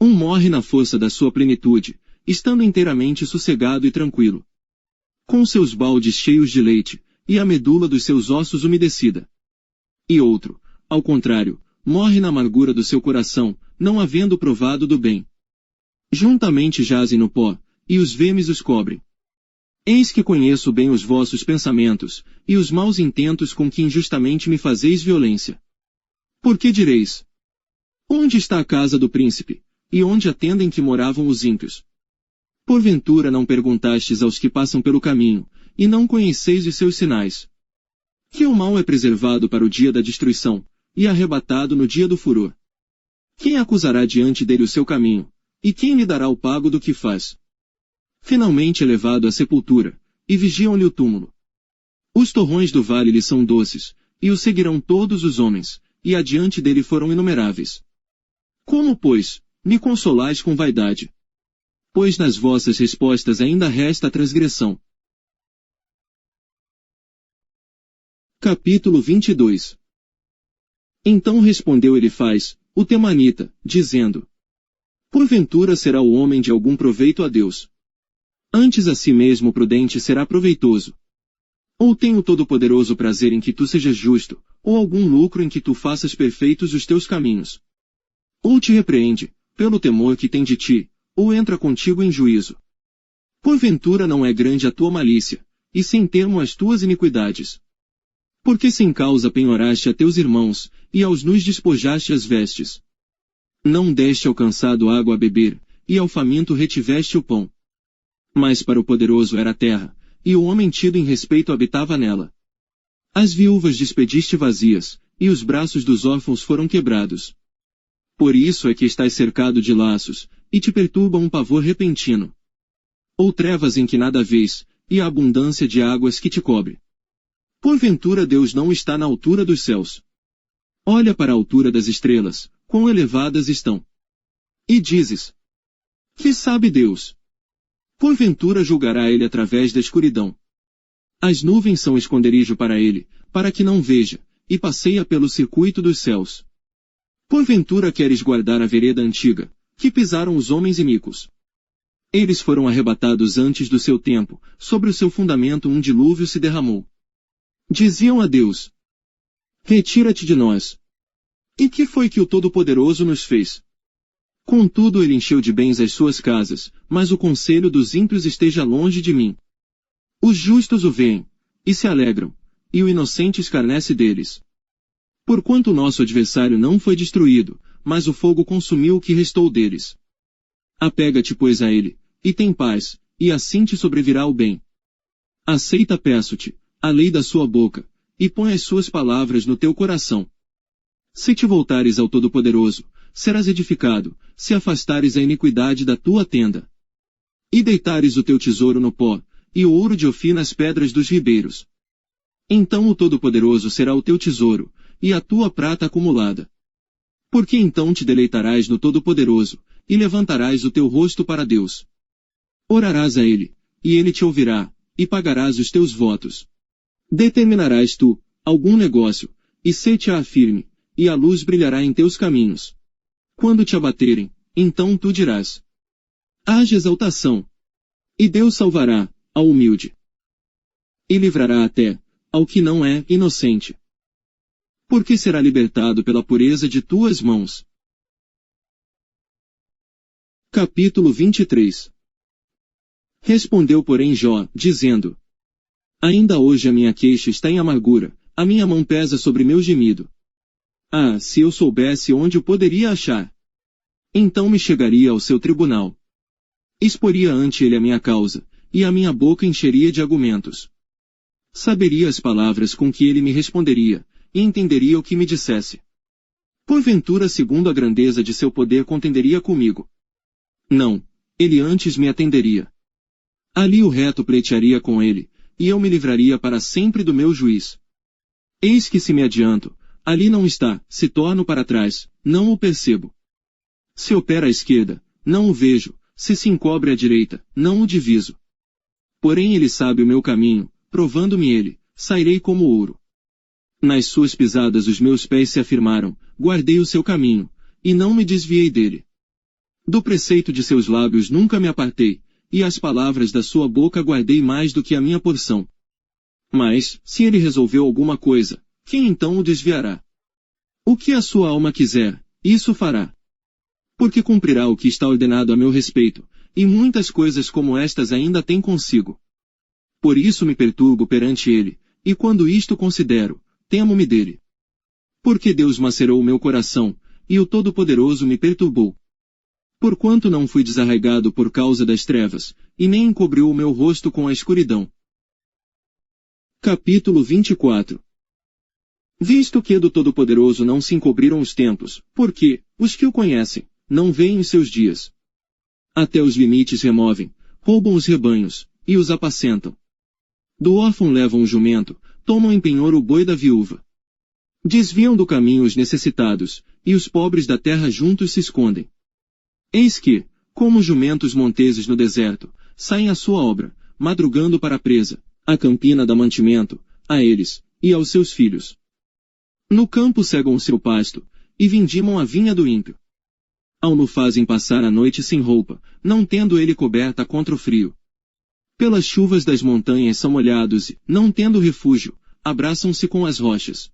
Um morre na força da sua plenitude, estando inteiramente sossegado e tranquilo. Com seus baldes cheios de leite, e a medula dos seus ossos umedecida. E outro, ao contrário, morre na amargura do seu coração, não havendo provado do bem. Juntamente jazem no pó, e os vermes os cobrem. Eis que conheço bem os vossos pensamentos, e os maus intentos com que injustamente me fazeis violência. Por que direis? Onde está a casa do príncipe, e onde a tenda em que moravam os ímpios? Porventura não perguntastes aos que passam pelo caminho, e não conheceis os seus sinais? Que o mal é preservado para o dia da destruição, e arrebatado no dia do furor. Quem acusará diante dele o seu caminho, e quem lhe dará o pago do que faz? Finalmente é levado à sepultura, e vigiam-lhe o túmulo. Os torrões do vale lhe são doces, e o seguirão todos os homens, e adiante dele foram inumeráveis. Como, pois, me consolais com vaidade? Pois nas vossas respostas ainda resta a transgressão. Capítulo 22. Então respondeu Elifaz, o temanita, dizendo: Porventura será o homem de algum proveito a Deus? Antes a si mesmo prudente será proveitoso. Ou tem o Todo-Poderoso prazer em que tu sejas justo, ou algum lucro em que tu faças perfeitos os teus caminhos? Ou te repreende, pelo temor que tem de ti, ou entra contigo em juízo? Porventura não é grande a tua malícia, e sem termo as tuas iniquidades? Porque sem causa penhoraste a teus irmãos, e aos nus despojaste as vestes? Não deste ao cansado água a beber, e ao faminto retiveste o pão. Mas para o poderoso era a terra, e o homem tido em respeito habitava nela. As viúvas despediste vazias, e os braços dos órfãos foram quebrados. Por isso é que estás cercado de laços, e te perturba um pavor repentino. Ou trevas em que nada vês, e a abundância de águas que te cobre. Porventura Deus não está na altura dos céus. Olha para a altura das estrelas, quão elevadas estão. E dizes: que sabe Deus? Porventura julgará ele através da escuridão. As nuvens são esconderijo para ele, para que não veja, e passeia pelo circuito dos céus. Porventura queres guardar a vereda antiga, que pisaram os homens iníquos. Eles foram arrebatados antes do seu tempo, sobre o seu fundamento um dilúvio se derramou. Diziam a Deus: retira-te de nós. E que foi que o Todo-Poderoso nos fez? Contudo ele encheu de bens as suas casas, mas o conselho dos ímpios esteja longe de mim. Os justos o veem, e se alegram, e o inocente escarnece deles. Porquanto nosso adversário não foi destruído, mas o fogo consumiu o que restou deles. Apega-te, pois, a ele, e tem paz, e assim te sobrevirá o bem. Aceita, peço-te, a lei da sua boca, e põe as suas palavras no teu coração. Se te voltares ao Todo-Poderoso, serás edificado, se afastares a iniquidade da tua tenda. E deitares o teu tesouro no pó, e o ouro de Ofir nas pedras dos ribeiros. Então o Todo-Poderoso será o teu tesouro, e a tua prata acumulada. Porque então te deleitarás no Todo-Poderoso, e levantarás o teu rosto para Deus. Orarás a Ele, e Ele te ouvirá, e pagarás os teus votos. Determinarás tu algum negócio, e se-te-á firme, e a luz brilhará em teus caminhos. Quando te abaterem, então tu dirás: haja exaltação. E Deus salvará ao humilde. E livrará até ao que não é inocente. Porque será libertado pela pureza de tuas mãos. Capítulo 23. Respondeu, porém, Jó, dizendo: ainda hoje a minha queixa está em amargura, a minha mão pesa sobre meu gemido. Ah, se eu soubesse onde o poderia achar! Então me chegaria ao seu tribunal. Exporia ante ele a minha causa, e a minha boca encheria de argumentos. Saberia as palavras com que ele me responderia, e entenderia o que me dissesse. Porventura, segundo a grandeza de seu poder, contenderia comigo? Não, ele antes me atenderia. Ali o reto pleitearia com ele, e eu me livraria para sempre do meu juiz. Eis que se me adianto, ali não está, se torno para trás, não o percebo. Se opera à esquerda, não o vejo, se encobre à direita, não o diviso. Porém ele sabe o meu caminho, provando-me ele, sairei como ouro. Nas suas pisadas os meus pés se afirmaram, guardei o seu caminho, e não me desviei dele. Do preceito de seus lábios nunca me apartei, e as palavras da sua boca guardei mais do que a minha porção. Mas, se ele resolveu alguma coisa, quem então o desviará? O que a sua alma quiser, isso fará. Porque cumprirá o que está ordenado a meu respeito, e muitas coisas como estas ainda tem consigo. Por isso me perturbo perante ele, e quando isto considero, temo-me dele. Porque Deus macerou o meu coração, e o Todo-Poderoso me perturbou. Porquanto não fui desarraigado por causa das trevas, e nem encobriu o meu rosto com a escuridão. Capítulo 24. Visto que do Todo-Poderoso não se encobriram os tempos, porque, os que o conhecem, não veem os seus dias. Até os limites removem, roubam os rebanhos, e os apacentam. Do órfão levam o jumento, tomam em penhor o boi da viúva. Desviam do caminho os necessitados, e os pobres da terra juntos se escondem. Eis que, como jumentos monteses no deserto, saem à sua obra, madrugando para a presa, a campina dá mantimento, a eles, e aos seus filhos. No campo cegam o seu pasto, e vindimam a vinha do ímpio. Ao no fazem passar a noite sem roupa, não tendo ele coberta contra o frio. Pelas chuvas das montanhas são molhados e, não tendo refúgio, abraçam-se com as rochas.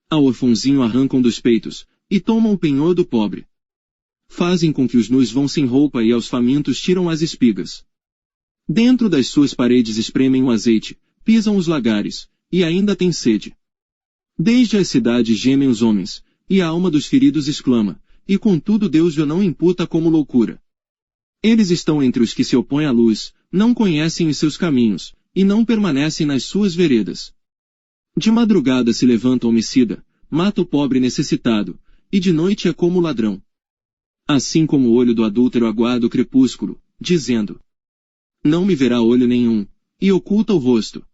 Ao orfãozinho arrancam dos peitos, e tomam o penhor do pobre. Fazem com que os nus vão sem roupa e aos famintos tiram as espigas. Dentro das suas paredes espremem o azeite, pisam os lagares, e ainda têm sede. Desde as cidades gemem os homens, e a alma dos feridos exclama, e contudo Deus o não imputa como loucura. Eles estão entre os que se opõem à luz, não conhecem os seus caminhos, e não permanecem nas suas veredas. De madrugada se levanta o homicida, mata o pobre necessitado, e de noite é como o ladrão. Assim como o olho do adúltero aguarda o crepúsculo, dizendo: não me verá olho nenhum, e oculta o rosto.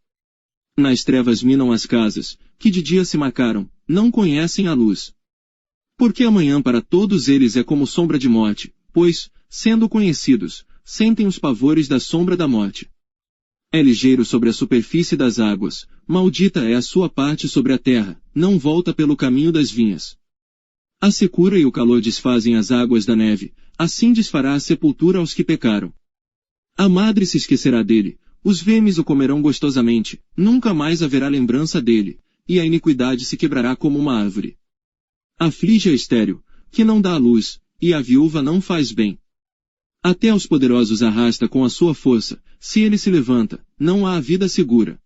Nas trevas minam as casas, que de dia se marcaram, não conhecem a luz. Porque amanhã para todos eles é como sombra de morte, pois, sendo conhecidos, sentem os pavores da sombra da morte. É ligeiro sobre a superfície das águas, maldita é a sua parte sobre a terra, não volta pelo caminho das vinhas. A secura e o calor desfazem as águas da neve, assim desfará a sepultura aos que pecaram. A madre se esquecerá dele, os vermes o comerão gostosamente, nunca mais haverá lembrança dele, e a iniquidade se quebrará como uma árvore. Aflige a estéril, que não dá à luz, e a viúva não faz bem. Até aos poderosos arrasta com a sua força, se ele se levanta, não há vida segura.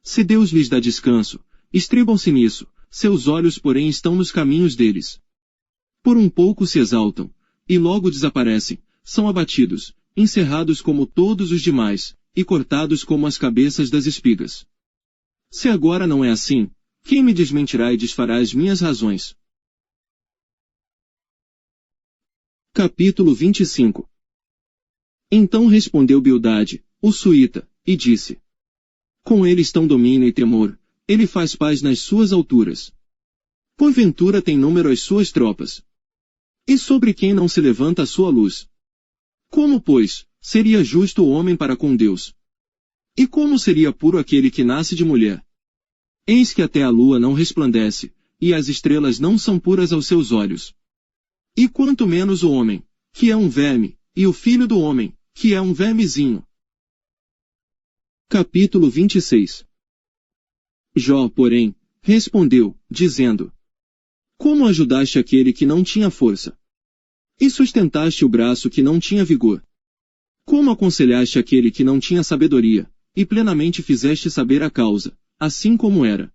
Se Deus lhes dá descanso, estribam-se nisso, seus olhos porém estão nos caminhos deles. Por um pouco se exaltam, e logo desaparecem, são abatidos, encerrados como todos os demais, e cortados como as cabeças das espigas. Se agora não é assim, quem me desmentirá e desfará as minhas razões? Capítulo 25. Então respondeu Bildade, o suíta, e disse: com ele estão domínio e temor, ele faz paz nas suas alturas. Porventura tem número as suas tropas. E sobre quem não se levanta a sua luz? Como, pois, seria justo o homem para com Deus? E como seria puro aquele que nasce de mulher? Eis que até a lua não resplandece, e as estrelas não são puras aos seus olhos. E quanto menos o homem, que é um verme, e o filho do homem, que é um vermezinho. Capítulo 26. Jó, porém, respondeu, dizendo: como ajudaste aquele que não tinha força? E sustentaste o braço que não tinha vigor? Como aconselhaste aquele que não tinha sabedoria, e plenamente fizeste saber a causa, assim como era?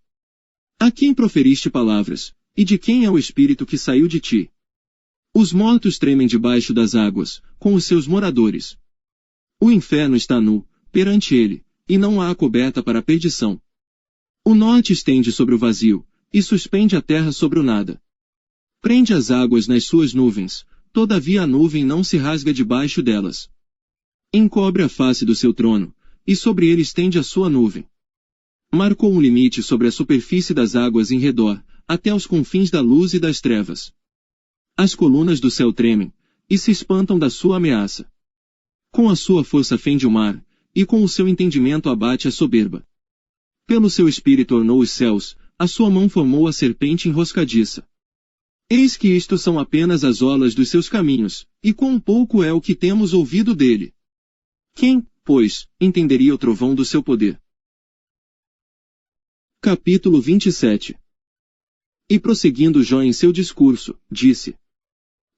A quem proferiste palavras, e de quem é o espírito que saiu de ti? Os mortos tremem debaixo das águas, com os seus moradores. O inferno está nu, perante ele, e não há coberta para a perdição. O norte estende sobre o vazio, e suspende a terra sobre o nada. Prende as águas nas suas nuvens, todavia a nuvem não se rasga debaixo delas. Encobre a face do seu trono, e sobre ele estende a sua nuvem. Marcou um limite sobre a superfície das águas em redor, até os confins da luz e das trevas. As colunas do céu tremem, e se espantam da sua ameaça. Com a sua força fende o mar, e com o seu entendimento abate a soberba. Pelo seu espírito ornou os céus, a sua mão formou a serpente enroscadiça. Eis que isto são apenas as olas dos seus caminhos, e quão pouco é o que temos ouvido dele. Quem, pois, entenderia o trovão do seu poder? Capítulo 27. E prosseguindo Jó em seu discurso, disse: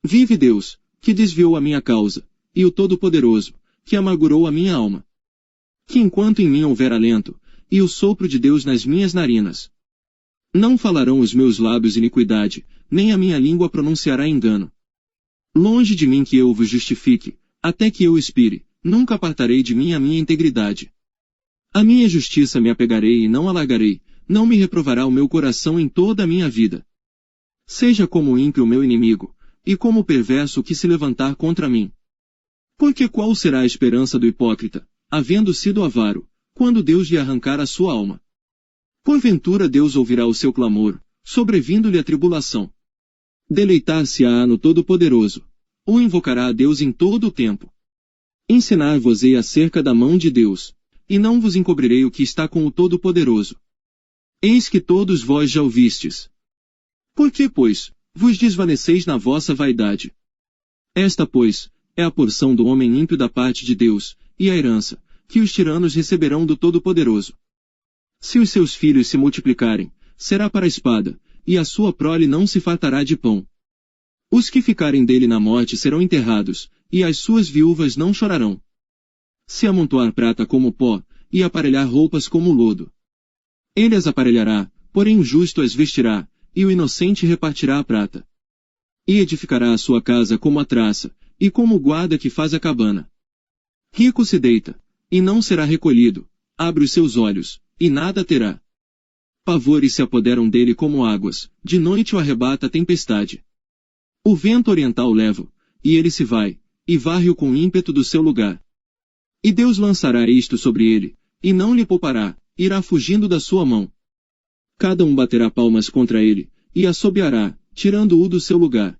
vive Deus, que desviou a minha causa, e o Todo-Poderoso, que amargurou a minha alma. Que enquanto em mim houver alento, e o sopro de Deus nas minhas narinas, não falarão os meus lábios iniquidade, nem a minha língua pronunciará engano. Longe de mim que eu vos justifique, até que eu expire, nunca apartarei de mim a minha integridade. A minha justiça me apegarei e não alargarei, não me reprovará o meu coração em toda a minha vida. Seja como o ímpio o meu inimigo, e como o perverso que se levantar contra mim. Porque qual será a esperança do hipócrita, havendo sido avaro, quando Deus lhe arrancar a sua alma? Porventura Deus ouvirá o seu clamor, sobrevindo-lhe a tribulação. Deleitar-se-á no Todo-Poderoso, ou invocará a Deus em todo o tempo. Ensinar-vos-ei acerca da mão de Deus, e não vos encobrirei o que está com o Todo-Poderoso. Eis que todos vós já ouvistes. Por que, pois, vos desvaneceis na vossa vaidade? Esta, pois, é a porção do homem ímpio da parte de Deus, e a herança, que os tiranos receberão do Todo-Poderoso. Se os seus filhos se multiplicarem, será para a espada, e a sua prole não se fartará de pão. Os que ficarem dele na morte serão enterrados, e as suas viúvas não chorarão. Se amontoar prata como pó, e aparelhar roupas como lodo, ele as aparelhará, porém o justo as vestirá, e o inocente repartirá a prata. E edificará a sua casa como a traça, e como o guarda que faz a cabana. Rico se deita, e não será recolhido, abre os seus olhos, e nada terá. Pavores se apoderam dele como águas, de noite o arrebata a tempestade. O vento oriental leva, e ele se vai, e varre-o com ímpeto do seu lugar. E Deus lançará isto sobre ele, e não lhe poupará, irá fugindo da sua mão. Cada um baterá palmas contra ele, e assobiará, tirando-o do seu lugar.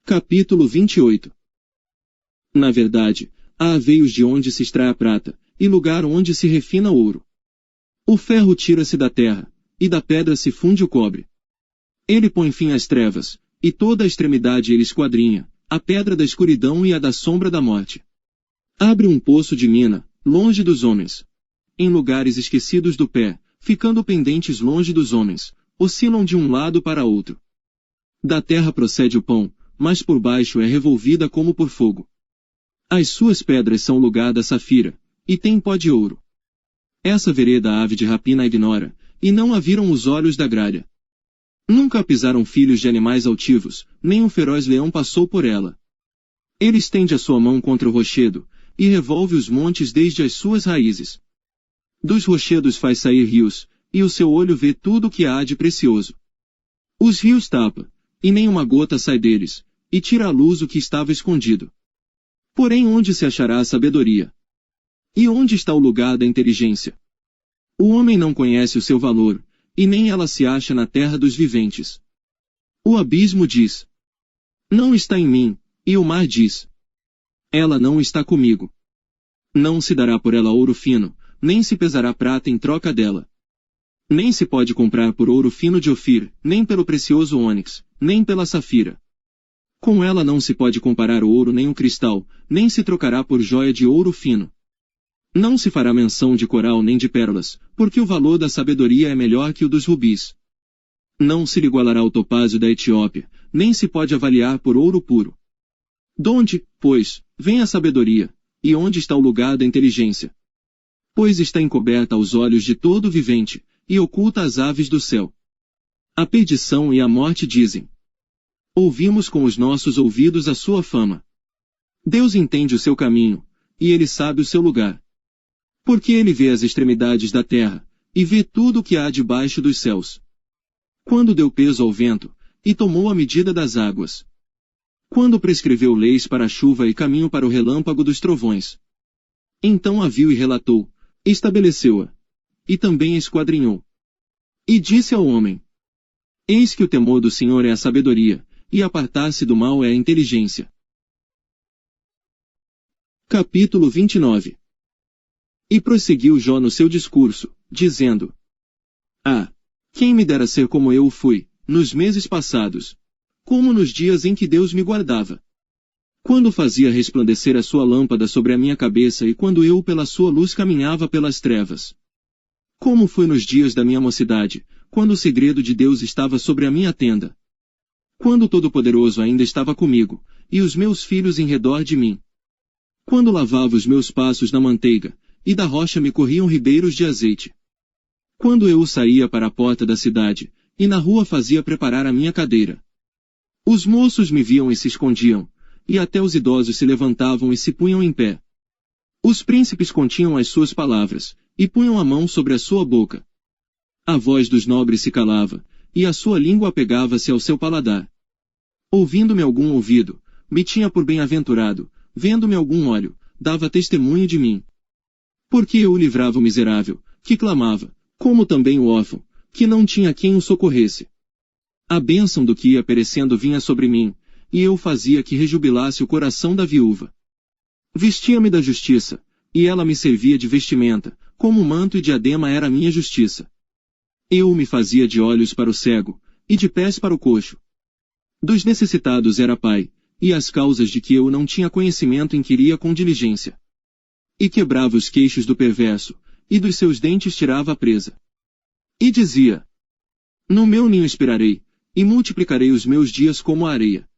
Capítulo 28. Na verdade, há aveios de onde se extrai a prata, e lugar onde se refina o ouro. O ferro tira-se da terra, e da pedra se funde o cobre. Ele põe fim às trevas, e toda a extremidade ele esquadrinha, a pedra da escuridão e a da sombra da morte. Abre um poço de mina, longe dos homens. Em lugares esquecidos do pé, ficando pendentes longe dos homens, oscilam de um lado para outro. Da terra procede o pão, mas por baixo é revolvida como por fogo. As suas pedras são o lugar da safira, e tem pó de ouro. Essa vereda a ave de rapina ignora, e não a viram os olhos da gralha. Nunca a pisaram filhos de animais altivos, nem um feroz leão passou por ela. Ele estende a sua mão contra o rochedo, e revolve os montes desde as suas raízes. Dos rochedos faz sair rios, e o seu olho vê tudo o que há de precioso. Os rios tapa, e nem uma gota sai deles, e tira à luz o que estava escondido. Porém onde se achará a sabedoria? E onde está o lugar da inteligência? O homem não conhece o seu valor, e nem ela se acha na terra dos viventes. O abismo diz: não está em mim, e o mar diz: ela não está comigo. Não se dará por ela ouro fino, nem se pesará prata em troca dela. Nem se pode comprar por ouro fino de Ofir, nem pelo precioso ônix, nem pela safira. Com ela não se pode comparar o ouro nem o cristal, nem se trocará por joia de ouro fino. Não se fará menção de coral nem de pérolas, porque o valor da sabedoria é melhor que o dos rubis. Não se lhe igualará o topázio da Etiópia, nem se pode avaliar por ouro puro. Donde, pois, vem a sabedoria, e onde está o lugar da inteligência? Pois está encoberta aos olhos de todo vivente, e oculta às aves do céu. A perdição e a morte dizem: ouvimos com os nossos ouvidos a sua fama. Deus entende o seu caminho, e ele sabe o seu lugar. Porque ele vê as extremidades da terra, e vê tudo o que há debaixo dos céus. Quando deu peso ao vento, e tomou a medida das águas. Quando prescreveu leis para a chuva e caminho para o relâmpago dos trovões. Então a viu e relatou, estabeleceu-a. E também a esquadrinhou. E disse ao homem: eis que o temor do Senhor é a sabedoria, e apartar-se do mal é a inteligência. Capítulo 29. E prosseguiu Jó no seu discurso, dizendo: ah, quem me dera ser como eu fui, nos meses passados, como nos dias em que Deus me guardava. Quando fazia resplandecer a sua lâmpada sobre a minha cabeça e quando eu pela sua luz caminhava pelas trevas. Como foi nos dias da minha mocidade, quando o segredo de Deus estava sobre a minha tenda. Quando o Todo-Poderoso ainda estava comigo, e os meus filhos em redor de mim. Quando lavava os meus passos na manteiga, e da rocha me corriam ribeiros de azeite. Quando eu saía para a porta da cidade, e na rua fazia preparar a minha cadeira. Os moços me viam e se escondiam, e até os idosos se levantavam e se punham em pé. Os príncipes continham as suas palavras, e punham a mão sobre a sua boca. A voz dos nobres se calava, e a sua língua apegava-se ao seu paladar. Ouvindo-me algum ouvido, me tinha por bem-aventurado, vendo-me algum olho, dava testemunho de mim. Porque eu livrava o miserável, que clamava, como também o órfão, que não tinha quem o socorresse. A bênção do que ia perecendo vinha sobre mim, e eu fazia que rejubilasse o coração da viúva. Vestia-me da justiça, e ela me servia de vestimenta, como manto e diadema era a minha justiça. Eu me fazia de olhos para o cego, e de pés para o coxo. Dos necessitados era pai, e as causas de que eu não tinha conhecimento inquiria com diligência. E quebrava os queixos do perverso, e dos seus dentes tirava a presa. E dizia: no meu ninho esperarei, e multiplicarei os meus dias como a areia.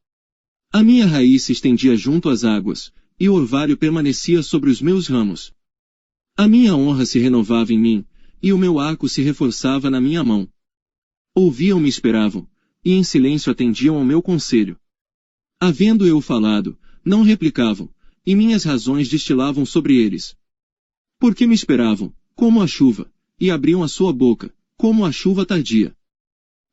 A minha raiz se estendia junto às águas, e o orvalho permanecia sobre os meus ramos. A minha honra se renovava em mim, e o meu arco se reforçava na minha mão. Ouviam-me e esperavam, e em silêncio atendiam ao meu conselho. Havendo eu falado, não replicavam, e minhas razões destilavam sobre eles. Porque me esperavam, como a chuva, e abriam a sua boca, como a chuva tardia.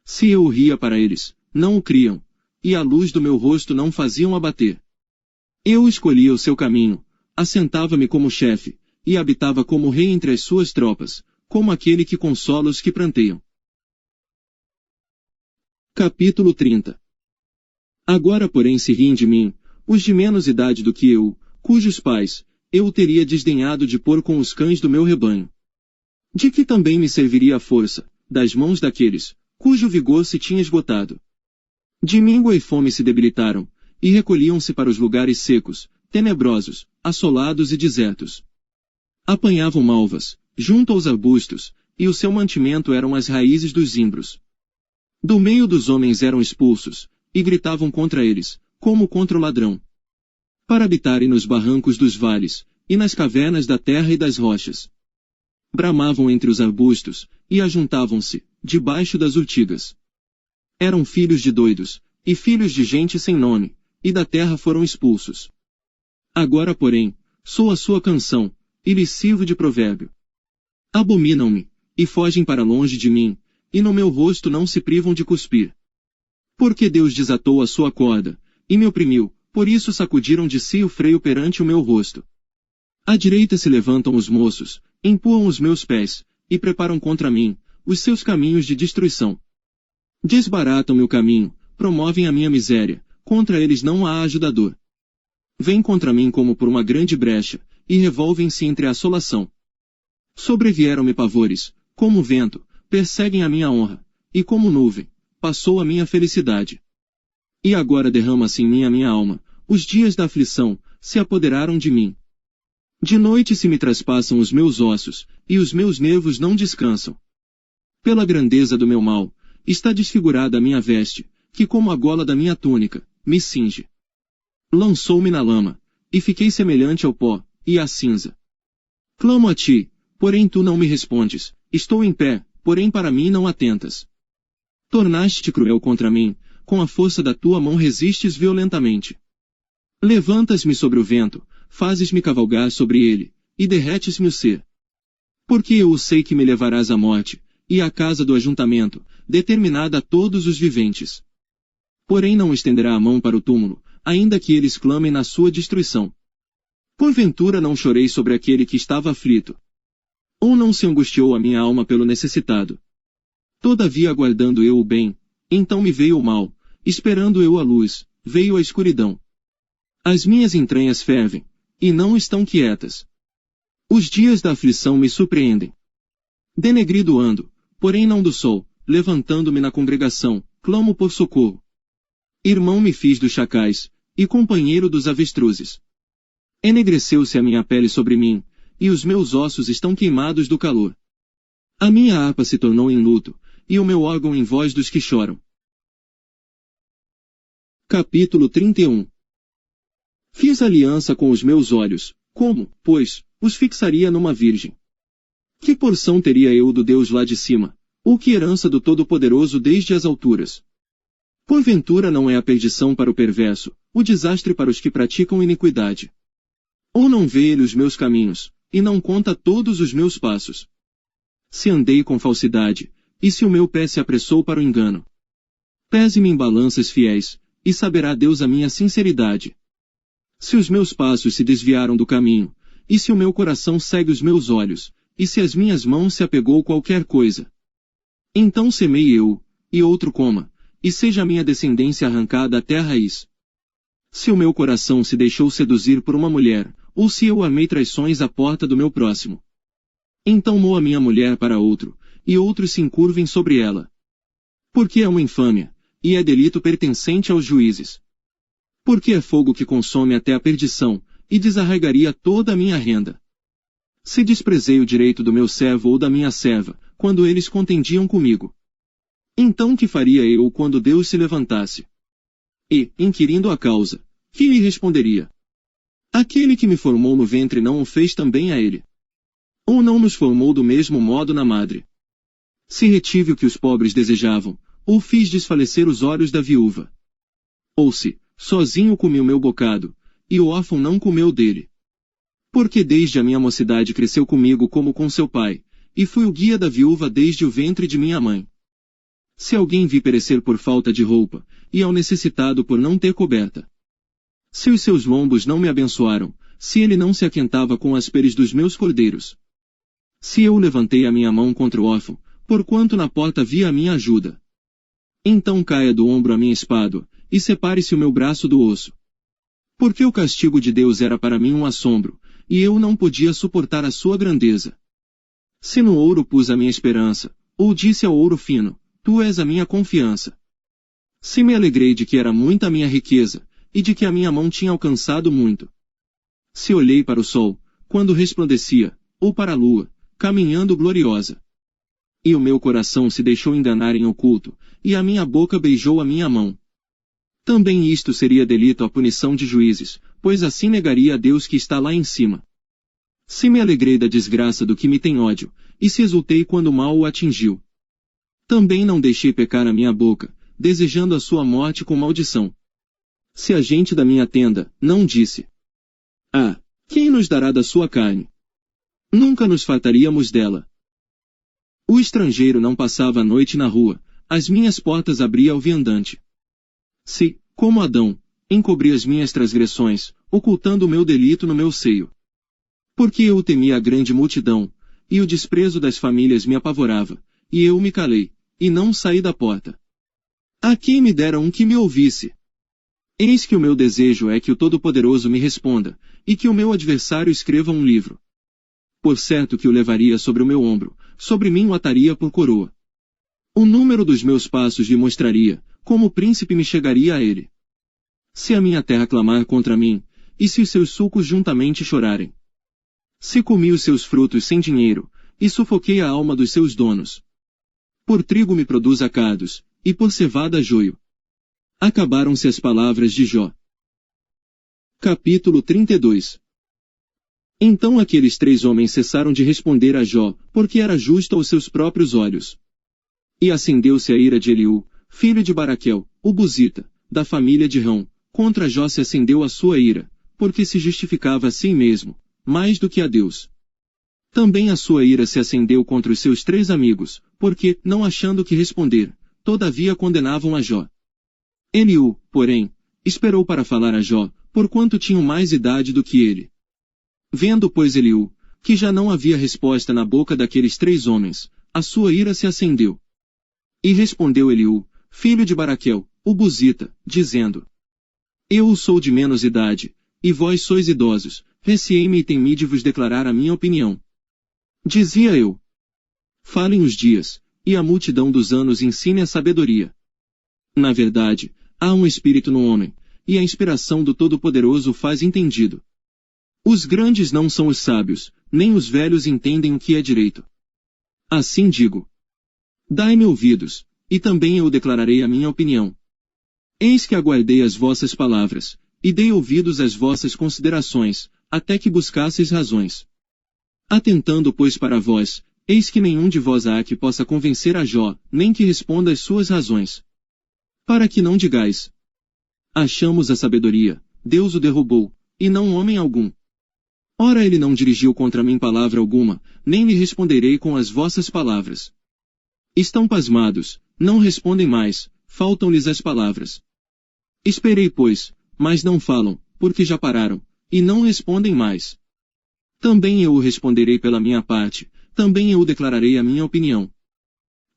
Se eu ria para eles, não o criam, e a luz do meu rosto não faziam abater. Eu escolhia o seu caminho, assentava-me como chefe, e habitava como rei entre as suas tropas, como aquele que consola os que pranteiam. Capítulo 30. Agora porém se riem de mim, os de menos idade do que eu, cujos pais, eu teria desdenhado de pôr com os cães do meu rebanho. De que também me serviria a força, das mãos daqueles, cujo vigor se tinha esgotado. De míngua e fome se debilitaram, e recolhiam-se para os lugares secos, tenebrosos, assolados e desertos. Apanhavam malvas, junto aos arbustos, e o seu mantimento eram as raízes dos zimbros. Do meio dos homens eram expulsos, e gritavam contra eles, como contra o ladrão. Para habitarem nos barrancos dos vales, e nas cavernas da terra e das rochas. Bramavam entre os arbustos, e ajuntavam-se, debaixo das urtigas. Eram filhos de doidos, e filhos de gente sem nome, e da terra foram expulsos. Agora, porém, sou a sua canção, e lhes sirvo de provérbio. Abominam-me, e fogem para longe de mim, e no meu rosto não se privam de cuspir. Porque Deus desatou a sua corda, e me oprimiu, por isso sacudiram de si o freio perante o meu rosto. À direita se levantam os moços, empurram os meus pés, e preparam contra mim os seus caminhos de destruição. Desbaratam-me o caminho, promovem a minha miséria, contra eles não há ajudador. Vêm contra mim como por uma grande brecha, e revolvem-se entre a assolação. Sobrevieram-me pavores, como vento, perseguem a minha honra, e como nuvem, passou a minha felicidade. E agora derrama-se em mim a minha alma, os dias da aflição se apoderaram de mim. De noite se me traspassam os meus ossos, e os meus nervos não descansam. Pela grandeza do meu mal, está desfigurada a minha veste, que como a gola da minha túnica, me cinge. Lançou-me na lama, e fiquei semelhante ao pó, e à cinza. Clamo a ti, porém tu não me respondes, estou em pé, porém para mim não atentas. Tornaste-te cruel contra mim, com a força da tua mão resistes violentamente. Levantas-me sobre o vento, fazes-me cavalgar sobre ele, e derretes-me o ser. Porque eu sei que me levarás à morte, e à casa do ajuntamento, determinada a todos os viventes. Porém não estenderá a mão para o túmulo, ainda que eles clamem na sua destruição. Porventura não chorei sobre aquele que estava aflito. Ou não se angustiou a minha alma pelo necessitado. Todavia aguardando eu o bem, então me veio o mal, esperando eu a luz, veio a escuridão. As minhas entranhas fervem, e não estão quietas. Os dias da aflição me surpreendem. Denegrido ando, porém não do sol, levantando-me na congregação, clamo por socorro. Irmão me fiz dos chacais, e companheiro dos avestruzes. Enegreceu-se a minha pele sobre mim, e os meus ossos estão queimados do calor. A minha harpa se tornou em luto, e o meu órgão em voz dos que choram. Capítulo 31. Fiz aliança com os meus olhos, como, pois, os fixaria numa virgem? Que porção teria eu do Deus lá de cima, ou que herança do Todo-Poderoso desde as alturas? Porventura não é a perdição para o perverso, o desastre para os que praticam iniquidade? Ou não vê ele os meus caminhos, e não conta todos os meus passos? Se andei com falsidade, e se o meu pé se apressou para o engano? Pese-me em balanças fiéis, e saberá Deus a minha sinceridade. Se os meus passos se desviaram do caminho, e se o meu coração segue os meus olhos, e se as minhas mãos se apegou qualquer coisa, então semei eu, e outro coma, e seja a minha descendência arrancada até a raiz. Se o meu coração se deixou seduzir por uma mulher, ou se eu amei traições à porta do meu próximo, então moa minha mulher para outro, e outros se encurvem sobre ela. Porque é uma infâmia, e é delito pertencente aos juízes. Porque é fogo que consome até a perdição, e desarraigaria toda a minha renda. Se desprezei o direito do meu servo ou da minha serva, quando eles contendiam comigo, então que faria eu quando Deus se levantasse? E, inquirindo a causa, que lhe responderia? Aquele que me formou no ventre não o fez também a ele? Ou não nos formou do mesmo modo na madre? Se retive o que os pobres desejavam, ou fiz desfalecer os olhos da viúva? Ou se, sozinho comi o meu bocado, e o órfão não comeu dele? Porque desde a minha mocidade cresceu comigo como com seu pai, e fui o guia da viúva desde o ventre de minha mãe. Se alguém vi perecer por falta de roupa, e ao necessitado por não ter coberta. Se os seus lombos não me abençoaram, se ele não se aquentava com as peles dos meus cordeiros. Se eu levantei a minha mão contra o órfão, porquanto na porta via a minha ajuda. Então caia do ombro a minha espádua, e separe-se o meu braço do osso. Porque o castigo de Deus era para mim um assombro, e eu não podia suportar a sua grandeza. Se no ouro pus a minha esperança, ou disse ao ouro fino, tu és a minha confiança. Se me alegrei de que era muita a minha riqueza, e de que a minha mão tinha alcançado muito. Se olhei para o sol, quando resplandecia, ou para a lua, caminhando gloriosa. E o meu coração se deixou enganar em oculto, e a minha boca beijou a minha mão. Também isto seria delito à punição de juízes, pois assim negaria a Deus que está lá em cima. Se me alegrei da desgraça do que me tem ódio, e se exultei quando o mal o atingiu. Também não deixei pecar a minha boca, desejando a sua morte com maldição. Se a gente da minha tenda, não disse: Ah, quem nos dará da sua carne? Nunca nos fartaríamos dela. O estrangeiro não passava a noite na rua, as minhas portas abria ao viandante. Se, como Adão, encobri as minhas transgressões, ocultando o meu delito no meu seio. Porque eu temia a grande multidão, e o desprezo das famílias me apavorava, e eu me calei, e não saí da porta. A quem me dera um que me ouvisse? Eis que o meu desejo é que o Todo-Poderoso me responda, e que o meu adversário escreva um livro. Por certo que o levaria sobre o meu ombro, sobre mim o ataria por coroa. O número dos meus passos lhe mostraria, como o príncipe me chegaria a ele. Se a minha terra clamar contra mim, e se os seus sucos juntamente chorarem. Se comi os seus frutos sem dinheiro, e sufoquei a alma dos seus donos. Por trigo me produz acados, e por cevada joio. Acabaram-se as palavras de Jó. Capítulo 32. Então aqueles 3 homens cessaram de responder a Jó, porque era justo aos seus próprios olhos. E acendeu-se a ira de Eliú, filho de Baraquel, o Buzita, da família de Rão, contra Jó se acendeu a sua ira, porque se justificava a si mesmo, mais do que a Deus. Também a sua ira se acendeu contra os seus 3 amigos, porque, não achando o que responder, todavia condenavam a Jó. Eliú, porém, esperou para falar a Jó, porquanto tinham mais idade do que ele. Vendo, pois, Eliú, que já não havia resposta na boca daqueles 3 homens, a sua ira se acendeu. E respondeu Eliú, filho de Baraquel, o Buzita, dizendo: Eu sou de menos idade, e vós sois idosos, receei-me e temi de vos declarar a minha opinião. Dizia eu: Falem os dias, e a multidão dos anos ensine a sabedoria. Na verdade, há um espírito no homem, e a inspiração do Todo-Poderoso faz entendido. Os grandes não são os sábios, nem os velhos entendem o que é direito. Assim digo: Dai-me ouvidos, e também eu declararei a minha opinião. Eis que aguardei as vossas palavras, e dei ouvidos às vossas considerações, até que buscasseis razões. Atentando, pois, para vós, eis que nenhum de vós há que possa convencer a Jó, nem que responda às suas razões. Para que não digais: Achamos a sabedoria, Deus o derrubou, e não homem algum. Ora ele não dirigiu contra mim palavra alguma, nem lhe responderei com as vossas palavras. Estão pasmados, não respondem mais, faltam-lhes as palavras. Esperei, pois, mas não falam, porque já pararam, e não respondem mais. Também eu o responderei pela minha parte, também eu declararei a minha opinião.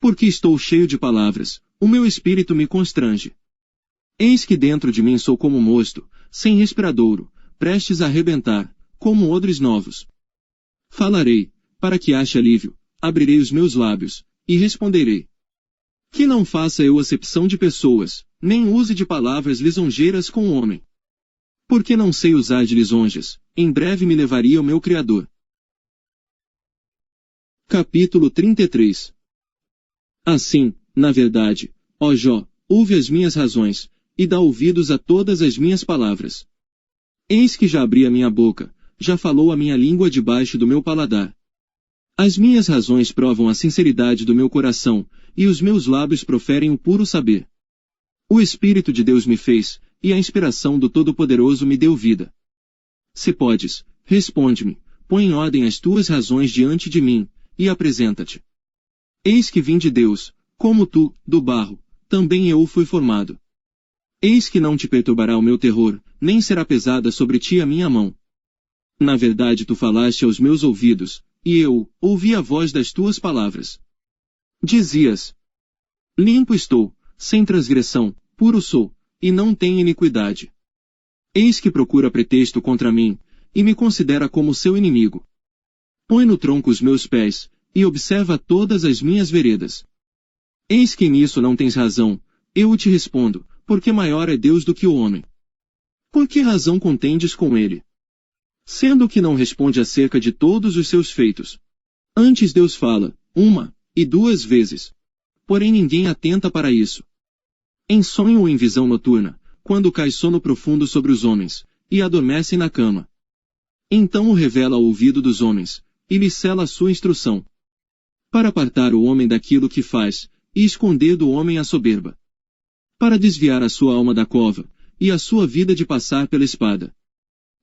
Porque estou cheio de palavras, o meu espírito me constrange. Eis que dentro de mim sou como mosto, sem respiradouro, prestes a arrebentar, como odres novos. Falarei, para que ache alívio, abrirei os meus lábios, e responderei. Que não faça eu acepção de pessoas, nem use de palavras lisonjeiras com o homem. Porque não sei usar de lisonjas, em breve me levaria o meu Criador. Capítulo 33. Assim, na verdade, ó Jó, ouve as minhas razões, e dá ouvidos a todas as minhas palavras. Eis que já abri a minha boca, já falou a minha língua debaixo do meu paladar. As minhas razões provam a sinceridade do meu coração, e os meus lábios proferem o puro saber. O Espírito de Deus me fez, e a inspiração do Todo-Poderoso me deu vida. Se podes, responde-me, põe em ordem as tuas razões diante de mim, e apresenta-te. Eis que vim de Deus, como tu, do barro, também eu fui formado. Eis que não te perturbará o meu terror, nem será pesada sobre ti a minha mão. Na verdade tu falaste aos meus ouvidos, e eu ouvi a voz das tuas palavras. Dizias: Limpo estou, sem transgressão, puro sou, e não tenho iniquidade. Eis que procura pretexto contra mim, e me considera como seu inimigo. Põe no tronco os meus pés, e observa todas as minhas veredas. Eis que nisso não tens razão, eu te respondo, porque maior é Deus do que o homem. Por que razão contendes com ele? Sendo que não responde acerca de todos os seus feitos. Antes Deus fala, 1 e 2 vezes. Porém ninguém atenta para isso. Em sonho ou em visão noturna, quando cai sono profundo sobre os homens, e adormecem na cama. Então o revela ao ouvido dos homens, e lhe sela a sua instrução. Para apartar o homem daquilo que faz, e esconder do homem a soberba. Para desviar a sua alma da cova, e a sua vida de passar pela espada.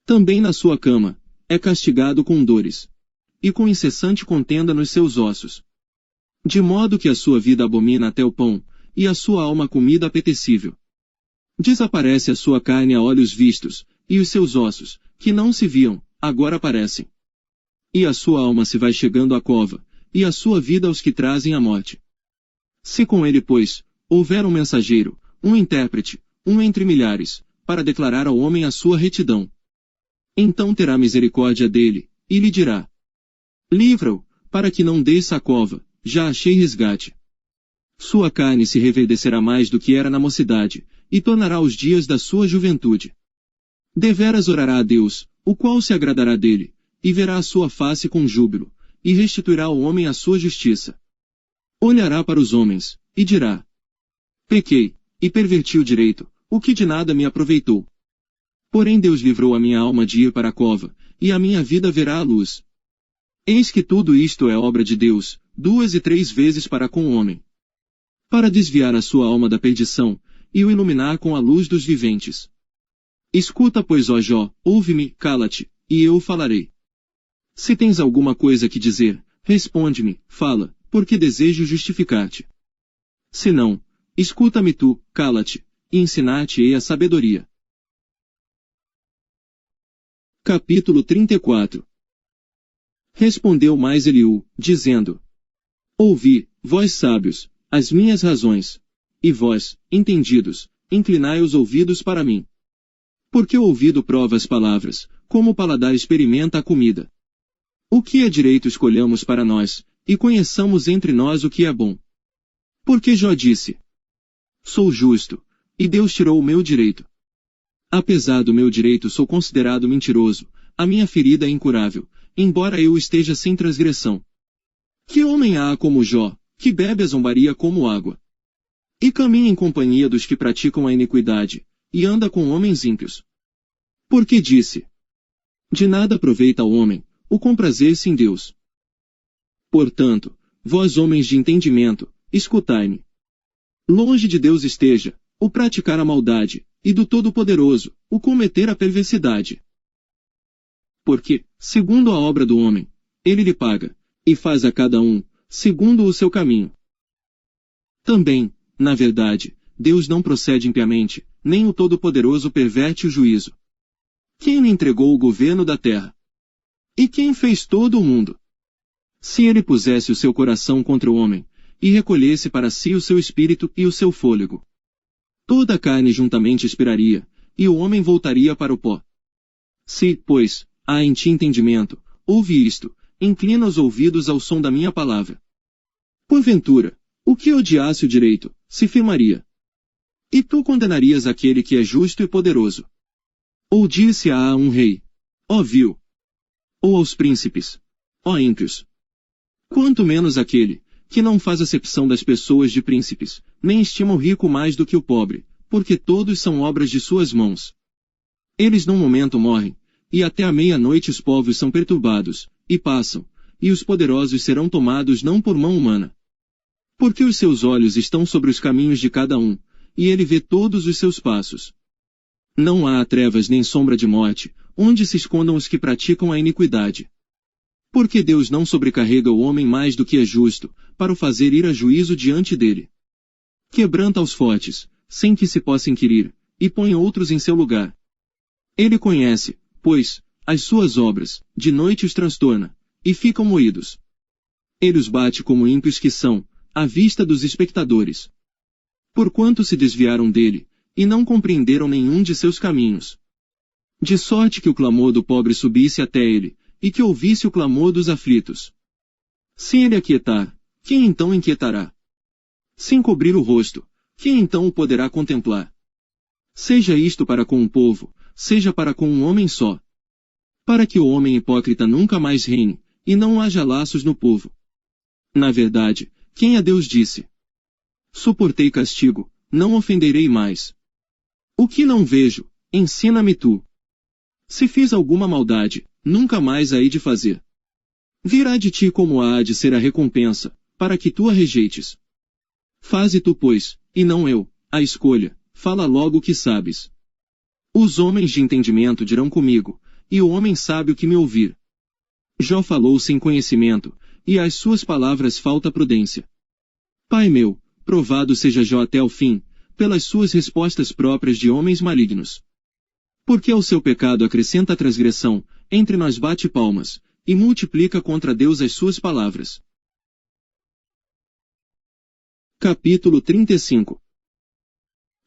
Também na sua cama, é castigado com dores. E com incessante contenda nos seus ossos. De modo que a sua vida abomina até o pão, e a sua alma comida apetecível. Desaparece a sua carne a olhos vistos, e os seus ossos, que não se viam, agora aparecem. E a sua alma se vai chegando à cova, e a sua vida aos que trazem a morte. Se com ele, pois, houver um mensageiro, um intérprete, um entre milhares, para declarar ao homem a sua retidão. Então terá misericórdia dele, e lhe dirá: livra-o, para que não desça a cova, já achei resgate. Sua carne se reverdecerá mais do que era na mocidade, e tornará os dias da sua juventude. Deveras orará a Deus, o qual se agradará dele, e verá a sua face com júbilo, e restituirá ao homem a sua justiça. Olhará para os homens, e dirá: pequei, e perverti o direito, o que de nada me aproveitou. Porém Deus livrou a minha alma de ir para a cova, e a minha vida verá a luz. Eis que tudo isto é obra de Deus, 2 e 3 vezes para com o homem. Para desviar a sua alma da perdição, e o iluminar com a luz dos viventes. Escuta, pois, ó Jó, ouve-me, cala-te, e eu falarei. Se tens alguma coisa que dizer, responde-me, fala, porque desejo justificar-te. Se não, escuta-me tu, cala-te, e ensinar-te-ei a sabedoria. Capítulo 34. Respondeu mais Eliú, dizendo: ouvi, vós sábios, as minhas razões, e vós, entendidos, inclinai os ouvidos para mim. Porque o ouvido prova as palavras, como o paladar experimenta a comida. O que é direito escolhamos para nós, e conheçamos entre nós o que é bom. Porque Jó disse: sou justo, e Deus tirou o meu direito. Apesar do meu direito sou considerado mentiroso, a minha ferida é incurável, embora eu esteja sem transgressão. Que homem há como Jó, que bebe a zombaria como água? E caminha em companhia dos que praticam a iniquidade, e anda com homens ímpios. Porque disse: de nada aproveita ao homem, o comprazer-se em Deus. Portanto, vós homens de entendimento, escutai-me. Longe de Deus esteja o praticar a maldade, e do Todo-Poderoso o cometer a perversidade. Porque, segundo a obra do homem, ele lhe paga, e faz a cada um, segundo o seu caminho. Também, na verdade, Deus não procede impiamente, nem o Todo-Poderoso perverte o juízo. Quem lhe entregou o governo da terra? E quem fez todo o mundo? Se ele pusesse o seu coração contra o homem, e recolhesse para si o seu espírito e o seu fôlego, toda a carne juntamente expiraria, e o homem voltaria para o pó. Se, pois, há em ti entendimento, ouve isto, inclina os ouvidos ao som da minha palavra. Porventura, o que odiasse o direito, se firmaria. E tu condenarias aquele que é justo e poderoso. Ou disse a um rei: ó vil. Ou aos príncipes: ó ímpios. Quanto menos aquele, que não faz acepção das pessoas de príncipes, nem estima o rico mais do que o pobre, porque todos são obras de suas mãos. Eles num momento morrem, e até à meia-noite os povos são perturbados, e passam, e os poderosos serão tomados não por mão humana. Porque os seus olhos estão sobre os caminhos de cada um, e ele vê todos os seus passos. Não há trevas nem sombra de morte, onde se escondam os que praticam a iniquidade. Porque Deus não sobrecarrega o homem mais do que é justo, para o fazer ir a juízo diante dele. Quebranta aos fortes, sem que se possa inquirir, e põe outros em seu lugar. Ele conhece, pois, as suas obras, de noite os transtorna, e ficam moídos. Ele os bate como ímpios que são, à vista dos espectadores. Porquanto se desviaram dele, e não compreenderam nenhum de seus caminhos. De sorte que o clamor do pobre subisse até ele, e que ouvisse o clamor dos aflitos. Se ele aquietar, quem então inquietará? Se encobrir o rosto, quem então o poderá contemplar? Seja isto para com um povo, seja para com um homem só. Para que o homem hipócrita nunca mais reine, e não haja laços no povo. Na verdade, quem a Deus disse: suportei castigo, não ofenderei mais. O que não vejo, ensina-me tu. Se fiz alguma maldade, nunca mais a hei de fazer. Virá de ti como há de ser a recompensa, para que tu a rejeites. Faze tu, pois, e não eu, a escolha, fala logo o que sabes. Os homens de entendimento dirão comigo, e o homem sábio que me ouvir. Jó falou sem conhecimento, e às suas palavras falta prudência. Pai meu, provado seja Jó até o fim, pelas suas respostas próprias de homens malignos. Porque ao seu pecado acrescenta a transgressão, entre nós bate palmas, e multiplica contra Deus as suas palavras. Capítulo 35.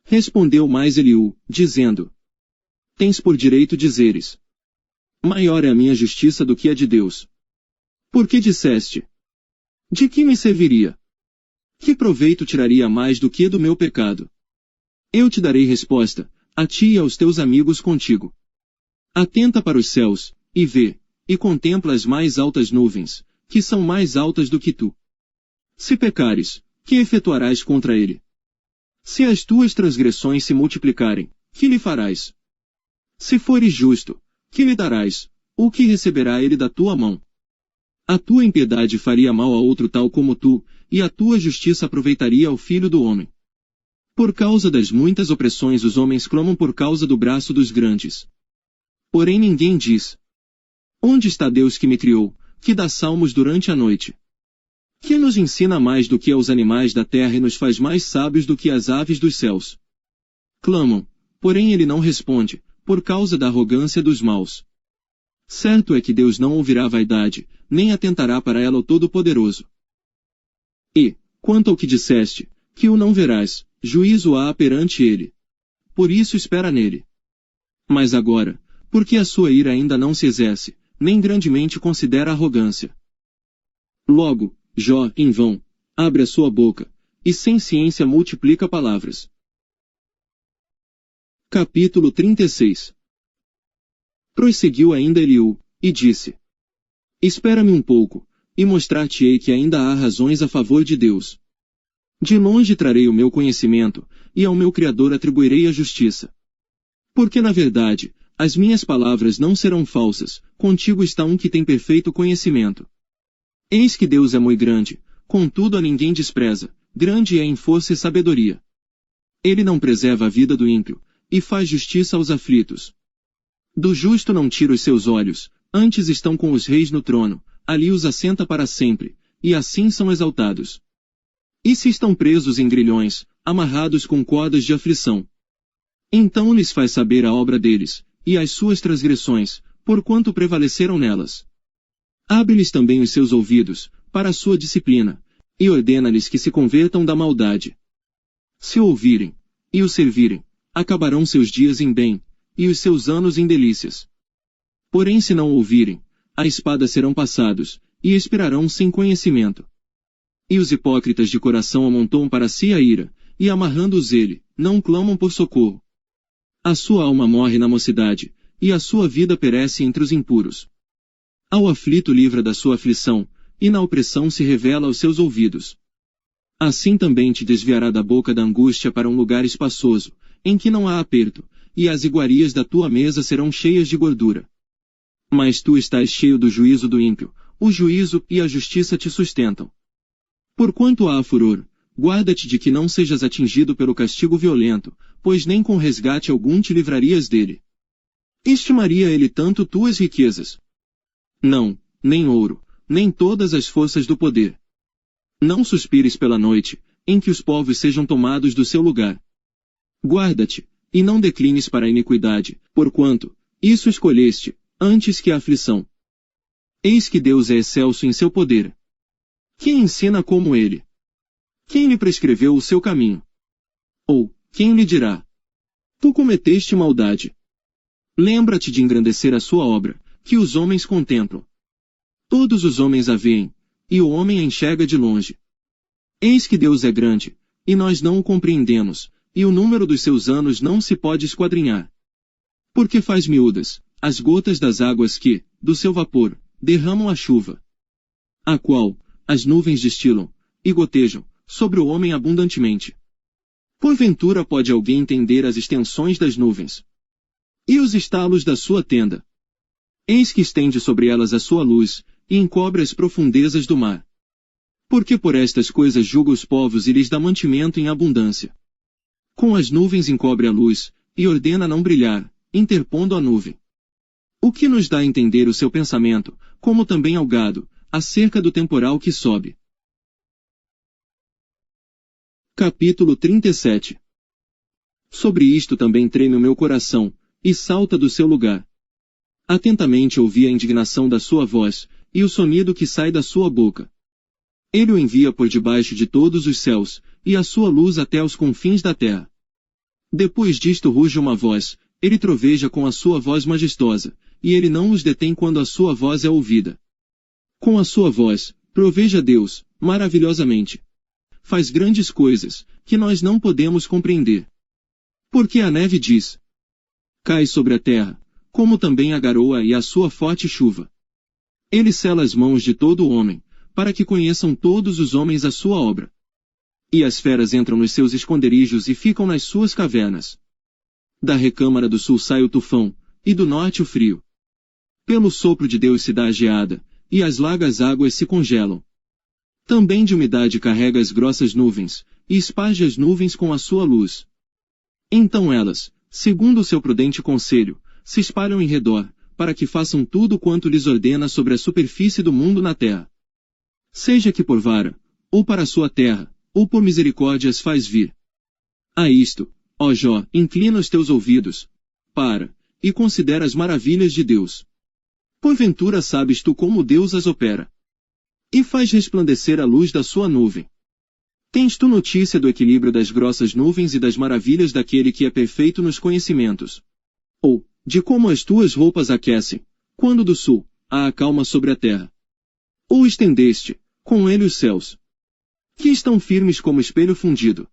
Respondeu mais Eliú, dizendo: Tens por direito dizeres: maior é a minha justiça do que a de Deus. Por que disseste? De que me serviria? Que proveito tiraria mais do que do meu pecado? Eu te darei resposta, a ti e aos teus amigos contigo. Atenta para os céus, e vê, e contempla as mais altas nuvens, que são mais altas do que tu. Se pecares, que efetuarás contra ele? Se as tuas transgressões se multiplicarem, que lhe farás? Se fores justo, que lhe darás? O que receberá ele da tua mão? A tua impiedade faria mal a outro tal como tu, e a tua justiça aproveitaria ao filho do homem. Por causa das muitas opressões os homens clamam por causa do braço dos grandes. Porém ninguém diz: onde está Deus que me criou, que dá salmos durante a noite? Que nos ensina mais do que aos animais da terra e nos faz mais sábios do que as aves dos céus? Clamam, porém ele não responde, por causa da arrogância dos maus. Certo é que Deus não ouvirá a vaidade, nem atentará para ela o Todo-Poderoso. E, quanto ao que disseste, que o não verás, juízo há perante ele. Por isso espera nele. Mas agora, porque a sua ira ainda não se exerce, nem grandemente considera a arrogância. Logo, Jó, em vão, abre a sua boca, e sem ciência multiplica palavras. Capítulo 36. Prosseguiu ainda Eliú, e disse: espera-me um pouco, e mostrar-te-ei que ainda há razões a favor de Deus. De longe trarei o meu conhecimento, e ao meu Criador atribuirei a justiça. Porque na verdade, as minhas palavras não serão falsas, contigo está um que tem perfeito conhecimento. Eis que Deus é muito grande, contudo a ninguém despreza, grande é em força e sabedoria. Ele não preserva a vida do ímpio, e faz justiça aos aflitos. Do justo não tira os seus olhos, antes estão com os reis no trono, ali os assenta para sempre, e assim são exaltados. E se estão presos em grilhões, amarrados com cordas de aflição? Então lhes faz saber a obra deles, e as suas transgressões, porquanto prevaleceram nelas. Abre-lhes também os seus ouvidos, para a sua disciplina, e ordena-lhes que se convertam da maldade. Se o ouvirem, e o servirem, acabarão seus dias em bem, e os seus anos em delícias. Porém se não ouvirem, a espada serão passados, e expirarão sem conhecimento. E os hipócritas de coração amontoam para si a ira, e amarrando-os ele, não clamam por socorro. A sua alma morre na mocidade, e a sua vida perece entre os impuros. Ao aflito livra da sua aflição, e na opressão se revela aos seus ouvidos. Assim também te desviará da boca da angústia para um lugar espaçoso, em que não há aperto, e as iguarias da tua mesa serão cheias de gordura. Mas tu estás cheio do juízo do ímpio, o juízo e a justiça te sustentam. Porquanto há furor, guarda-te de que não sejas atingido pelo castigo violento, pois nem com resgate algum te livrarias dele. Estimaria ele tanto tuas riquezas? Não, nem ouro, nem todas as forças do poder. Não suspires pela noite, em que os povos sejam tomados do seu lugar. Guarda-te, e não declines para a iniquidade, porquanto, isso escolheste, antes que a aflição. Eis que Deus é excelso em seu poder. Quem ensina como ele? Quem lhe prescreveu o seu caminho? Ou, quem lhe dirá? Tu cometeste maldade. Lembra-te de engrandecer a sua obra, que os homens contemplam. Todos os homens a veem, e o homem a enxerga de longe. Eis que Deus é grande, e nós não o compreendemos, e o número dos seus anos não se pode esquadrinhar. Porque faz miúdas, as gotas das águas que, do seu vapor, derramam a chuva. A qual, as nuvens destilam, e gotejam, sobre o homem abundantemente. Porventura pode alguém entender as extensões das nuvens? E os estalos da sua tenda? Eis que estende sobre elas a sua luz, e encobre as profundezas do mar. Porque por estas coisas julga os povos e lhes dá mantimento em abundância. Com as nuvens encobre a luz, e ordena não brilhar, interpondo a nuvem. O que nos dá a entender o seu pensamento, como também ao gado, acerca do temporal que sobe. Capítulo 37. Sobre isto também treme o meu coração, e salta do seu lugar. Atentamente ouvi a indignação da sua voz, e o sonido que sai da sua boca. Ele o envia por debaixo de todos os céus, e a sua luz até aos confins da terra. Depois disto ruge uma voz, ele troveja com a sua voz majestosa, e ele não os detém quando a sua voz é ouvida. Com a sua voz, troveja Deus, maravilhosamente. Faz grandes coisas, que nós não podemos compreender. Porque a neve diz: cai sobre a terra, como também a garoa e a sua forte chuva. Ele sela as mãos de todo homem, para que conheçam todos os homens a sua obra. E as feras entram nos seus esconderijos e ficam nas suas cavernas. Da recâmara do sul sai o tufão, e do norte o frio. Pelo sopro de Deus se dá a geada, e as largas águas se congelam. Também de umidade carrega as grossas nuvens, e esparge as nuvens com a sua luz. Então elas, segundo o seu prudente conselho, se espalham em redor, para que façam tudo quanto lhes ordena sobre a superfície do mundo na terra. Seja que por vara, ou para a sua terra, ou por misericórdia as faz vir. A isto, ó Jó, inclina os teus ouvidos, e considera as maravilhas de Deus. Porventura sabes tu como Deus as opera? E faz resplandecer a luz da sua nuvem. Tens tu notícia do equilíbrio das grossas nuvens e das maravilhas daquele que é perfeito nos conhecimentos? Ou, de como as tuas roupas aquecem, quando do sul, a acalma sobre a terra? Ou estendeste, com ele os céus, que estão firmes como espelho fundido?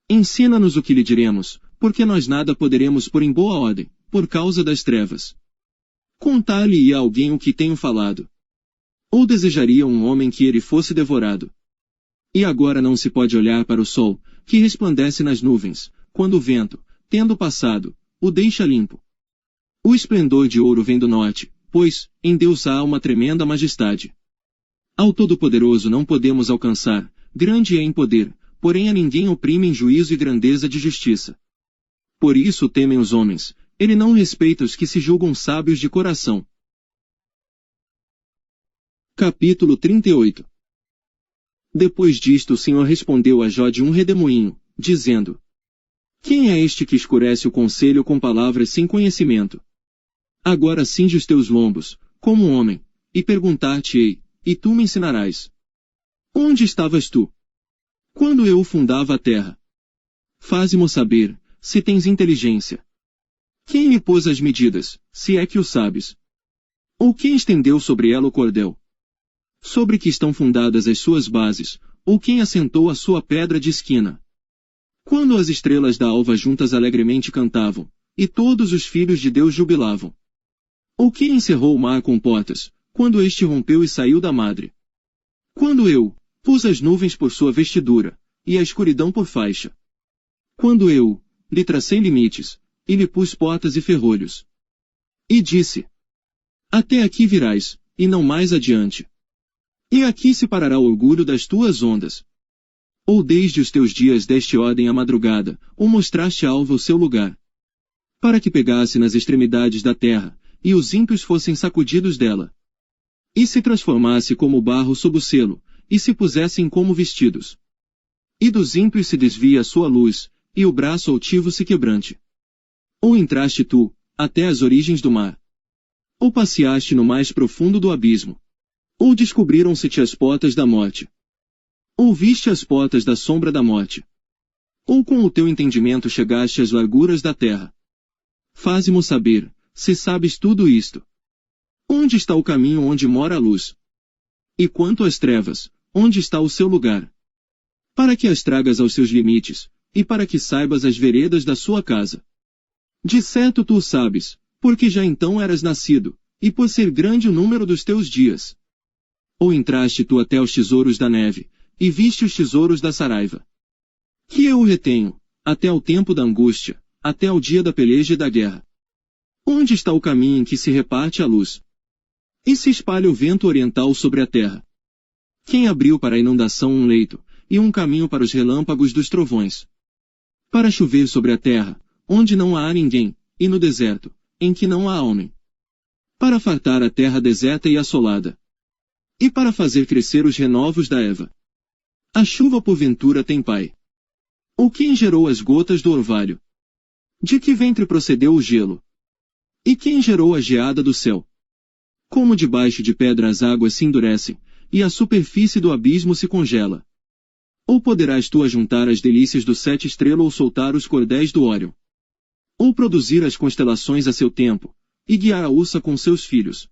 Ensina-nos o que lhe diremos, porque nós nada poderemos pôr em boa ordem, por causa das trevas. Contar-lhe-ia alguém o que tenho falado? Ou desejaria um homem que ele fosse devorado? E agora não se pode olhar para o sol, que resplandece nas nuvens, quando o vento, tendo passado, o deixa limpo. O esplendor de ouro vem do norte, pois, em Deus há uma tremenda majestade. Ao Todo-Poderoso não podemos alcançar, grande é em poder, porém a ninguém oprime em juízo e grandeza de justiça. Por isso temem os homens, ele não respeita os que se julgam sábios de coração. Capítulo 38. Depois disto o Senhor respondeu a Jó de um redemoinho, dizendo: quem é este que escurece o conselho com palavras sem conhecimento? Agora cinge os teus lombos, como um homem, e perguntar-te-ei, e tu me ensinarás. Onde estavas tu? Quando eu fundava a terra? Faze-mo saber, se tens inteligência. Quem lhe pôs as medidas, se é que o sabes? Ou quem estendeu sobre ela o cordel? Sobre que estão fundadas as suas bases, ou quem assentou a sua pedra de esquina? Quando as estrelas da alva juntas alegremente cantavam, e todos os filhos de Deus jubilavam. Ou quem encerrou o mar com portas, quando este rompeu e saiu da madre? Quando eu pus as nuvens por sua vestidura, e a escuridão por faixa. Quando eu lhe tracei limites, e lhe pus portas e ferrolhos. E disse: até aqui virás, e não mais adiante. E aqui se parará o orgulho das tuas ondas. Ou desde os teus dias deste ordem à madrugada, ou mostraste à alva o seu lugar. Para que pegasse nas extremidades da terra, e os ímpios fossem sacudidos dela. E se transformasse como barro sob o selo, e se pusessem como vestidos. E dos ímpios se desvia a sua luz, e o braço altivo se quebrante. Ou entraste tu, até as origens do mar? Ou passeaste no mais profundo do abismo? Ou descobriram-se-te as portas da morte? Ou viste as portas da sombra da morte? Ou com o teu entendimento chegaste às larguras da terra? Faze-mo saber, se sabes tudo isto. Onde está o caminho onde mora a luz? E quanto às trevas, onde está o seu lugar? Para que as tragas aos seus limites, e para que saibas as veredas da sua casa. De certo tu o sabes, porque já então eras nascido, e por ser grande o número dos teus dias. Ou entraste tu até os tesouros da neve, e viste os tesouros da saraiva? Que eu o retenho, até ao tempo da angústia, até ao dia da peleja e da guerra. Onde Onde está o caminho em que se reparte a luz? E se espalha o vento oriental sobre a terra? Quem abriu para a inundação um leito, e um caminho para os relâmpagos dos trovões? Para chover sobre a terra, onde não há ninguém, e no deserto, em que não há homem. Para fartar a terra deserta e assolada. E para fazer crescer os renovos da Eva. A chuva porventura tem pai? Ou quem gerou as gotas do orvalho? De que ventre procedeu o gelo? E quem gerou a geada do céu? Como debaixo de pedra as águas se endurecem, e a superfície do abismo se congela. Ou poderás tu ajuntar as delícias do sete estrela ou soltar os cordéis do Órion? Ou produzir as constelações a seu tempo, e guiar a ursa com seus filhos?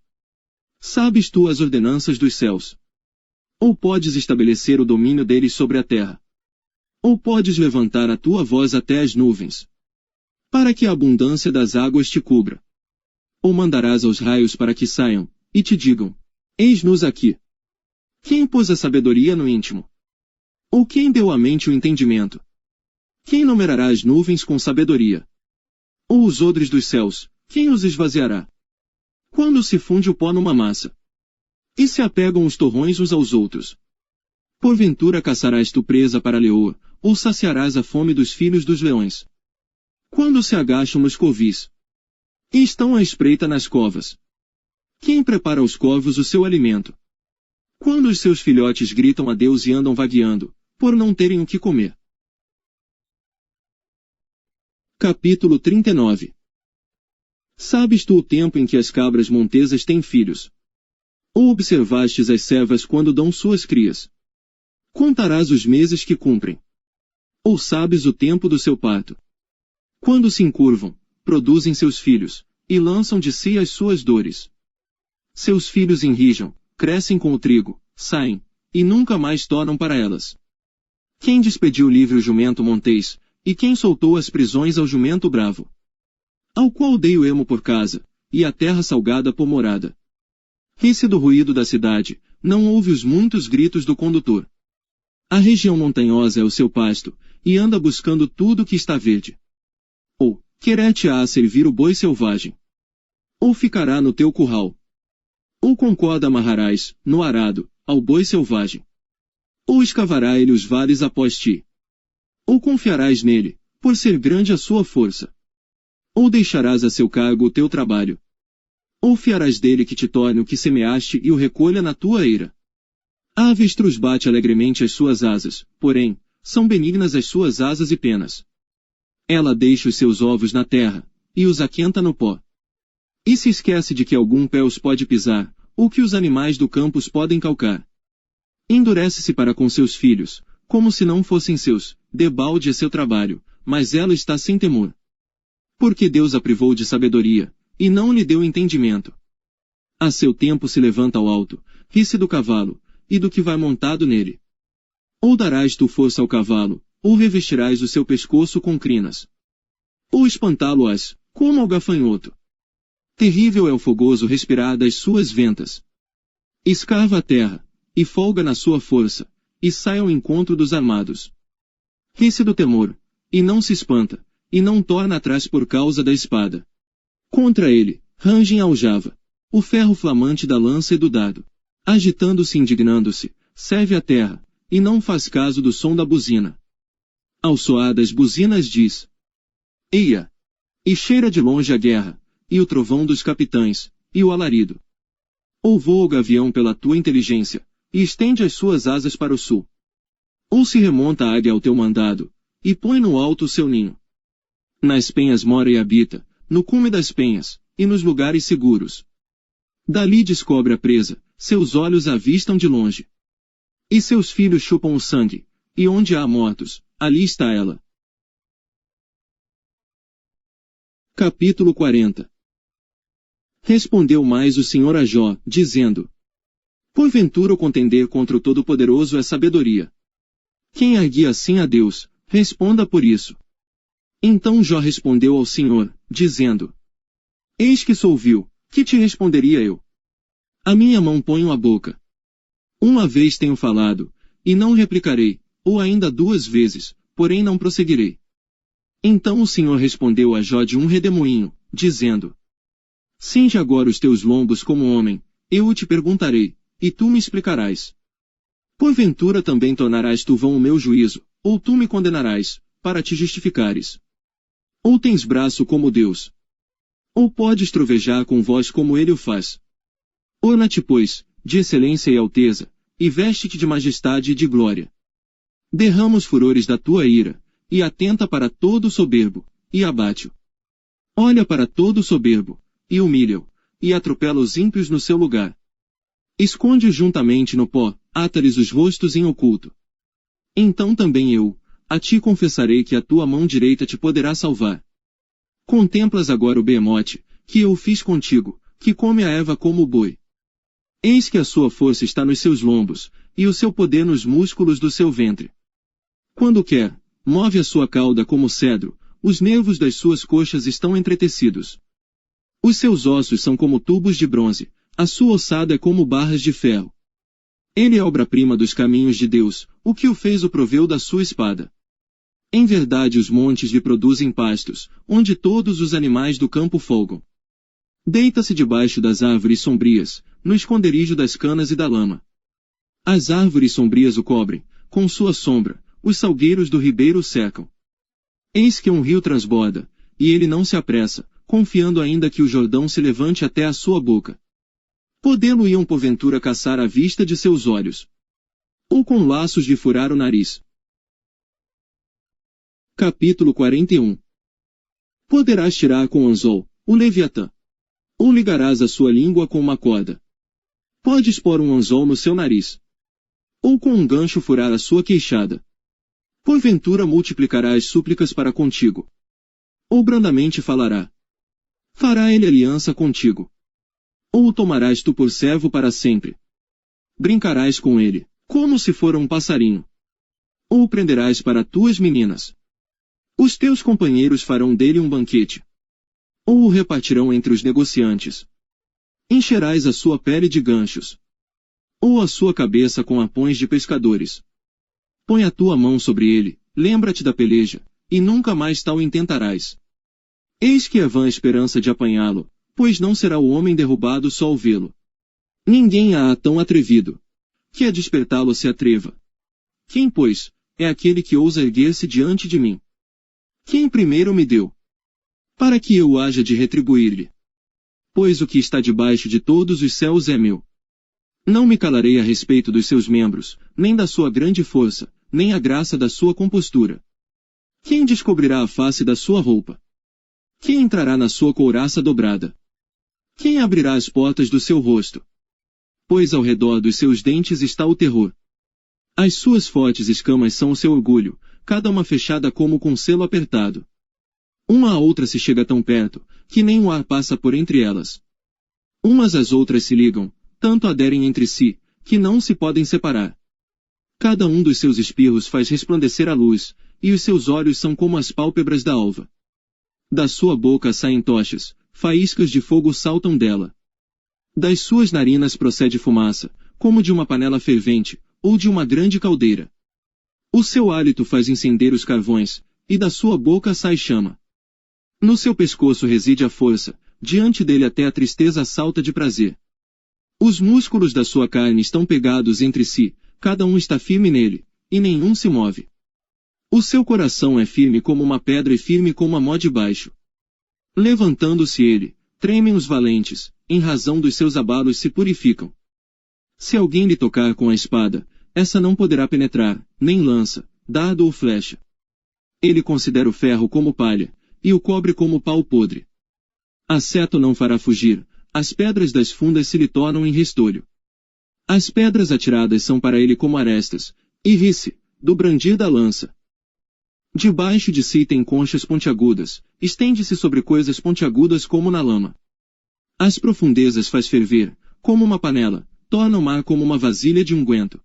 Sabes tu as ordenanças dos céus? Ou podes estabelecer o domínio deles sobre a terra? Ou podes levantar a tua voz até as nuvens? Para que a abundância das águas te cubra? Ou mandarás aos raios para que saiam, e te digam, eis-nos aqui? Quem pôs a sabedoria no íntimo? Ou quem deu à mente o entendimento? Quem numerará as nuvens com sabedoria? Ou os odres dos céus, quem os esvaziará? Quando se funde o pó numa massa? E se apegam os torrões uns aos outros? Porventura caçarás tu presa para a leoa, ou saciarás a fome dos filhos dos leões? Quando se agacham nos covis? E estão à espreita nas covas? Quem prepara aos corvos o seu alimento? Quando os seus filhotes gritam a Deus e andam vagueando, por não terem o que comer. Capítulo 39. Sabes tu o tempo em que as cabras montesas têm filhos? Ou observastes as servas quando dão suas crias? Contarás os meses que cumprem? Ou sabes o tempo do seu parto? Quando se encurvam, produzem seus filhos, e lançam de si as suas dores. Seus filhos enrijam, crescem com o trigo, saem, e nunca mais tornam para elas. Quem despediu livre o jumento montês, e quem soltou as prisões ao jumento bravo? Ao qual dei o ermo por casa, e a terra salgada por morada. Ri-se do ruído da cidade, não ouve os muitos gritos do condutor. A região montanhosa é o seu pasto, e anda buscando tudo que está verde. Ou, querer-te-á servir o boi selvagem? Ou ficará no teu curral? Ou com corda amarrarás, no arado, ao boi selvagem? Ou escavará ele os vales após ti? Ou confiarás nele, por ser grande a sua força? Ou deixarás a seu cargo o teu trabalho? Ou fiarás dele que te torne o que semeaste e o recolha na tua eira? A avestruz bate alegremente as suas asas, porém, são benignas as suas asas e penas. Ela deixa os seus ovos na terra, e os aquenta no pó. E se esquece de que algum pé os pode pisar, ou que os animais do campo os podem calcar. Endurece-se para com seus filhos, como se não fossem seus, debalde é seu trabalho, mas ela está sem temor. Porque Deus a privou de sabedoria, e não lhe deu entendimento. A seu tempo se levanta ao alto, ri-se do cavalo, e do que vai montado nele. Ou darás tu força ao cavalo, ou revestirás o seu pescoço com crinas. Ou espantá-lo-ás, como ao gafanhoto. Terrível é o fogoso respirar das suas ventas. Escava a terra, e folga na sua força, e sai ao encontro dos armados. Ri-se do temor, e não se espanta, e não torna atrás por causa da espada. Contra ele, rangem a aljava, o ferro flamante da lança e do dardo. Agitando-se e indignando-se, serve a terra, e não faz caso do som da buzina. Ao soar das buzinas diz: Eia! E cheira de longe a guerra, e o trovão dos capitães, e o alarido. Ou voa o gavião pela tua inteligência, e estende as suas asas para o sul. Ou se remonta a águia ao teu mandado, e põe no alto o seu ninho. Nas penhas mora e habita, no cume das penhas, e nos lugares seguros. Dali descobre a presa, seus olhos a avistam de longe. E seus filhos chupam o sangue, e onde há mortos, ali está ela. Capítulo 40. Respondeu mais o Senhor a Jó, dizendo: Porventura o contender contra o Todo-Poderoso é sabedoria. Quem arguia assim a Deus, responda por isso. Então Jó respondeu ao Senhor, dizendo: Eis que sou vil, que te responderia eu? A minha mão ponho à boca. Uma vez tenho falado, e não replicarei, ou ainda 2 vezes, porém não prosseguirei. Então o Senhor respondeu a Jó de um redemoinho, dizendo: Cinge agora os teus lombos como homem, eu te perguntarei, e tu me explicarás. Porventura também tornarás tu vão o meu juízo, ou tu me condenarás, para te justificares. Ou tens braço como Deus? Ou podes trovejar com voz como ele o faz? Orna-te, pois, de excelência e alteza, e veste-te de majestade e de glória. Derrama os furores da tua ira, e atenta para todo soberbo, e abate-o. Olha para todo soberbo, e humilha-o, e atropela os ímpios no seu lugar. Esconde-os juntamente no pó, ata-lhes os rostos em oculto. Então também eu, a ti confessarei que a tua mão direita te poderá salvar. Contemplas agora o behemote, que eu fiz contigo, que come a erva como o boi. Eis que a sua força está nos seus lombos, e o seu poder nos músculos do seu ventre. Quando quer, move a sua cauda como cedro, os nervos das suas coxas estão entretecidos. Os seus ossos são como tubos de bronze, a sua ossada é como barras de ferro. Ele é obra-prima dos caminhos de Deus, o que o fez o proveu da sua espada. Em verdade os montes lhe produzem pastos, onde todos os animais do campo folgam. Deita-se debaixo das árvores sombrias, no esconderijo das canas e da lama. As árvores sombrias o cobrem, com sua sombra, os salgueiros do ribeiro o cercam. Eis que um rio transborda, e ele não se apressa, confiando ainda que o Jordão se levante até a sua boca. Podê-lo-iam porventura caçar à vista de seus olhos? Ou com laços lhe furar o nariz? Capítulo 41. Poderás tirar com anzol, o Leviatã. Ou ligarás a sua língua com uma corda. Podes pôr um anzol no seu nariz. Ou com um gancho furar a sua queixada. Porventura multiplicarás súplicas para contigo. Ou brandamente falará. Fará ele aliança contigo. Ou o tomarás tu por servo para sempre. Brincarás com ele, como se fora um passarinho. Ou o prenderás para tuas meninas. Os teus companheiros farão dele um banquete. Ou o repartirão entre os negociantes. Encherás a sua pele de ganchos. Ou a sua cabeça com arpões de pescadores. Põe a tua mão sobre ele, lembra-te da peleja, e nunca mais tal intentarás. Eis que é vã a esperança de apanhá-lo, pois não será o homem derrubado só ao vê-lo. Ninguém há tão atrevido, que a despertá-lo se atreva. Quem, pois, é aquele que ousa erguer-se diante de mim? Quem primeiro me deu? Para que eu haja de retribuir-lhe. Pois o que está debaixo de todos os céus é meu. Não me calarei a respeito dos seus membros, nem da sua grande força, nem a graça da sua compostura. Quem descobrirá a face da sua roupa? Quem entrará na sua couraça dobrada? Quem abrirá as portas do seu rosto? Pois ao redor dos seus dentes está o terror. As suas fortes escamas são o seu orgulho, cada uma fechada como com selo apertado. Uma a outra se chega tão perto, que nem o ar passa por entre elas. Umas às outras se ligam, tanto aderem entre si, que não se podem separar. Cada um dos seus espirros faz resplandecer a luz, e os seus olhos são como as pálpebras da alva. Da sua boca saem tochas, faíscas de fogo saltam dela. Das suas narinas procede fumaça, como de uma panela fervente, ou de uma grande caldeira. O seu hálito faz incender os carvões, e da sua boca sai chama. No seu pescoço reside a força, diante dele até a tristeza salta de prazer. Os músculos da sua carne estão pegados entre si, cada um está firme nele, e nenhum se move. O seu coração é firme como uma pedra e firme como a mó de baixo. Levantando-se ele, tremem os valentes, em razão dos seus abalos se purificam. Se alguém lhe tocar com a espada, essa não poderá penetrar, nem lança, dardo ou flecha. Ele considera o ferro como palha, e o cobre como pau podre. A seta não fará fugir, as pedras das fundas se lhe tornam em restolho. As pedras atiradas são para ele como arestas, e ri-se, do brandir da lança. Debaixo de si tem conchas pontiagudas, estende-se sobre coisas pontiagudas como na lama. As profundezas faz ferver, como uma panela, torna o mar como uma vasilha de unguento.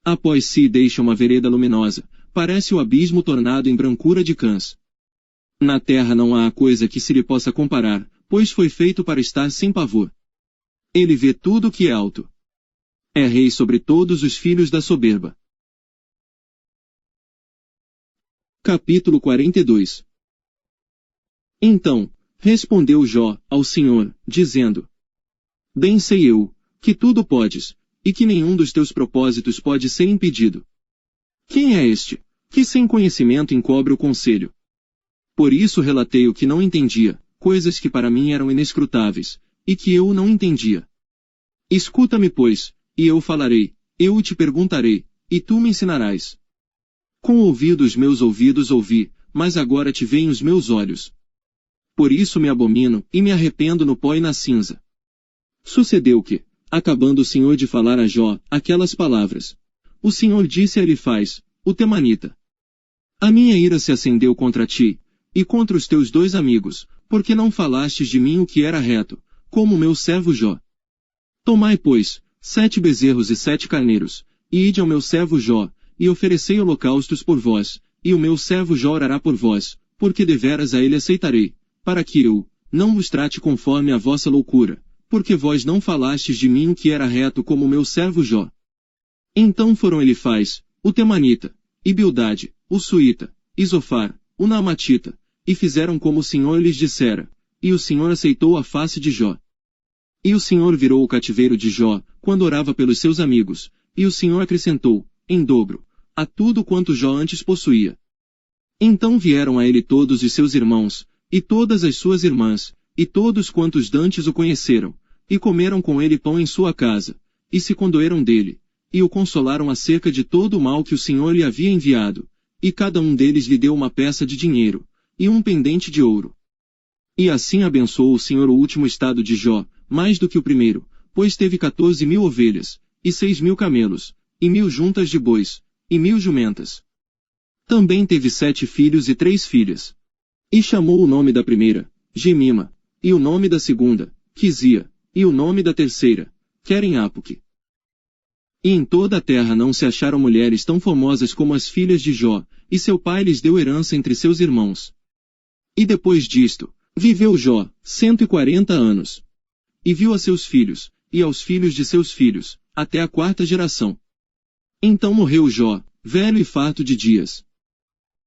Após si deixa uma vereda luminosa, parece o abismo tornado em brancura de cãs. Na terra não há coisa que se lhe possa comparar, pois foi feito para estar sem pavor. Ele vê tudo o que é alto. É rei sobre todos os filhos da soberba. Capítulo 42. Então, Respondeu Jó ao Senhor, dizendo: Bem sei eu, que tudo podes, e que nenhum dos teus propósitos pode ser impedido. Quem é este, que sem conhecimento encobre o conselho? Por isso relatei o que não entendia, coisas que para mim eram inescrutáveis, e que eu não entendia. Escuta-me, pois, e eu falarei, eu te perguntarei, e tu me ensinarás. Com ouvidos meus ouvidos ouvi, mas agora te veem os meus olhos. Por isso me abomino, e me arrependo no pó e na cinza. Sucedeu que, acabando o Senhor de falar a Jó aquelas palavras, o Senhor disse a Elifaz, o temanita: A minha ira se acendeu contra ti, e contra os teus 2 amigos, porque não falastes de mim o que era reto, como meu servo Jó. Tomai, pois, 7 bezerros e 7 carneiros, e ide ao meu servo Jó, e oferecei holocaustos por vós, e o meu servo Jó orará por vós, porque deveras a ele aceitarei, para que eu não vos trate conforme a vossa loucura, porque vós não falastes de mim o que era reto como meu servo Jó. Então foram Elifaz, o temanita, e Bildade, o suíta, e Zofar, o naamatita, e fizeram como o Senhor lhes dissera, e o Senhor aceitou a face de Jó. E o Senhor virou o cativeiro de Jó, quando orava pelos seus amigos, e o Senhor acrescentou, em dobro, a tudo quanto Jó antes possuía. Então vieram a ele todos os seus irmãos, e todas as suas irmãs, e todos quantos dantes o conheceram, e comeram com ele pão em sua casa, e se condoeram dele, e o consolaram acerca de todo o mal que o Senhor lhe havia enviado, e cada um deles lhe deu uma peça de dinheiro, e um pendente de ouro. E assim abençoou o Senhor o último estado de Jó, mais do que o primeiro, pois teve 14.000 ovelhas, e 6.000 camelos, e 1.000 juntas de bois, e 1.000 jumentas. Também teve 7 filhos e 3 filhas. E chamou o nome da primeira, Gemima, e o nome da segunda, Quizia, e o nome da terceira, Queren-Apuque. E em toda a terra não se acharam mulheres tão formosas como as filhas de Jó, e seu pai lhes deu herança entre seus irmãos. E depois disto, viveu Jó 140 anos. E viu a seus filhos, e aos filhos de seus filhos, até a 4ª geração. Então morreu Jó, velho e farto de dias.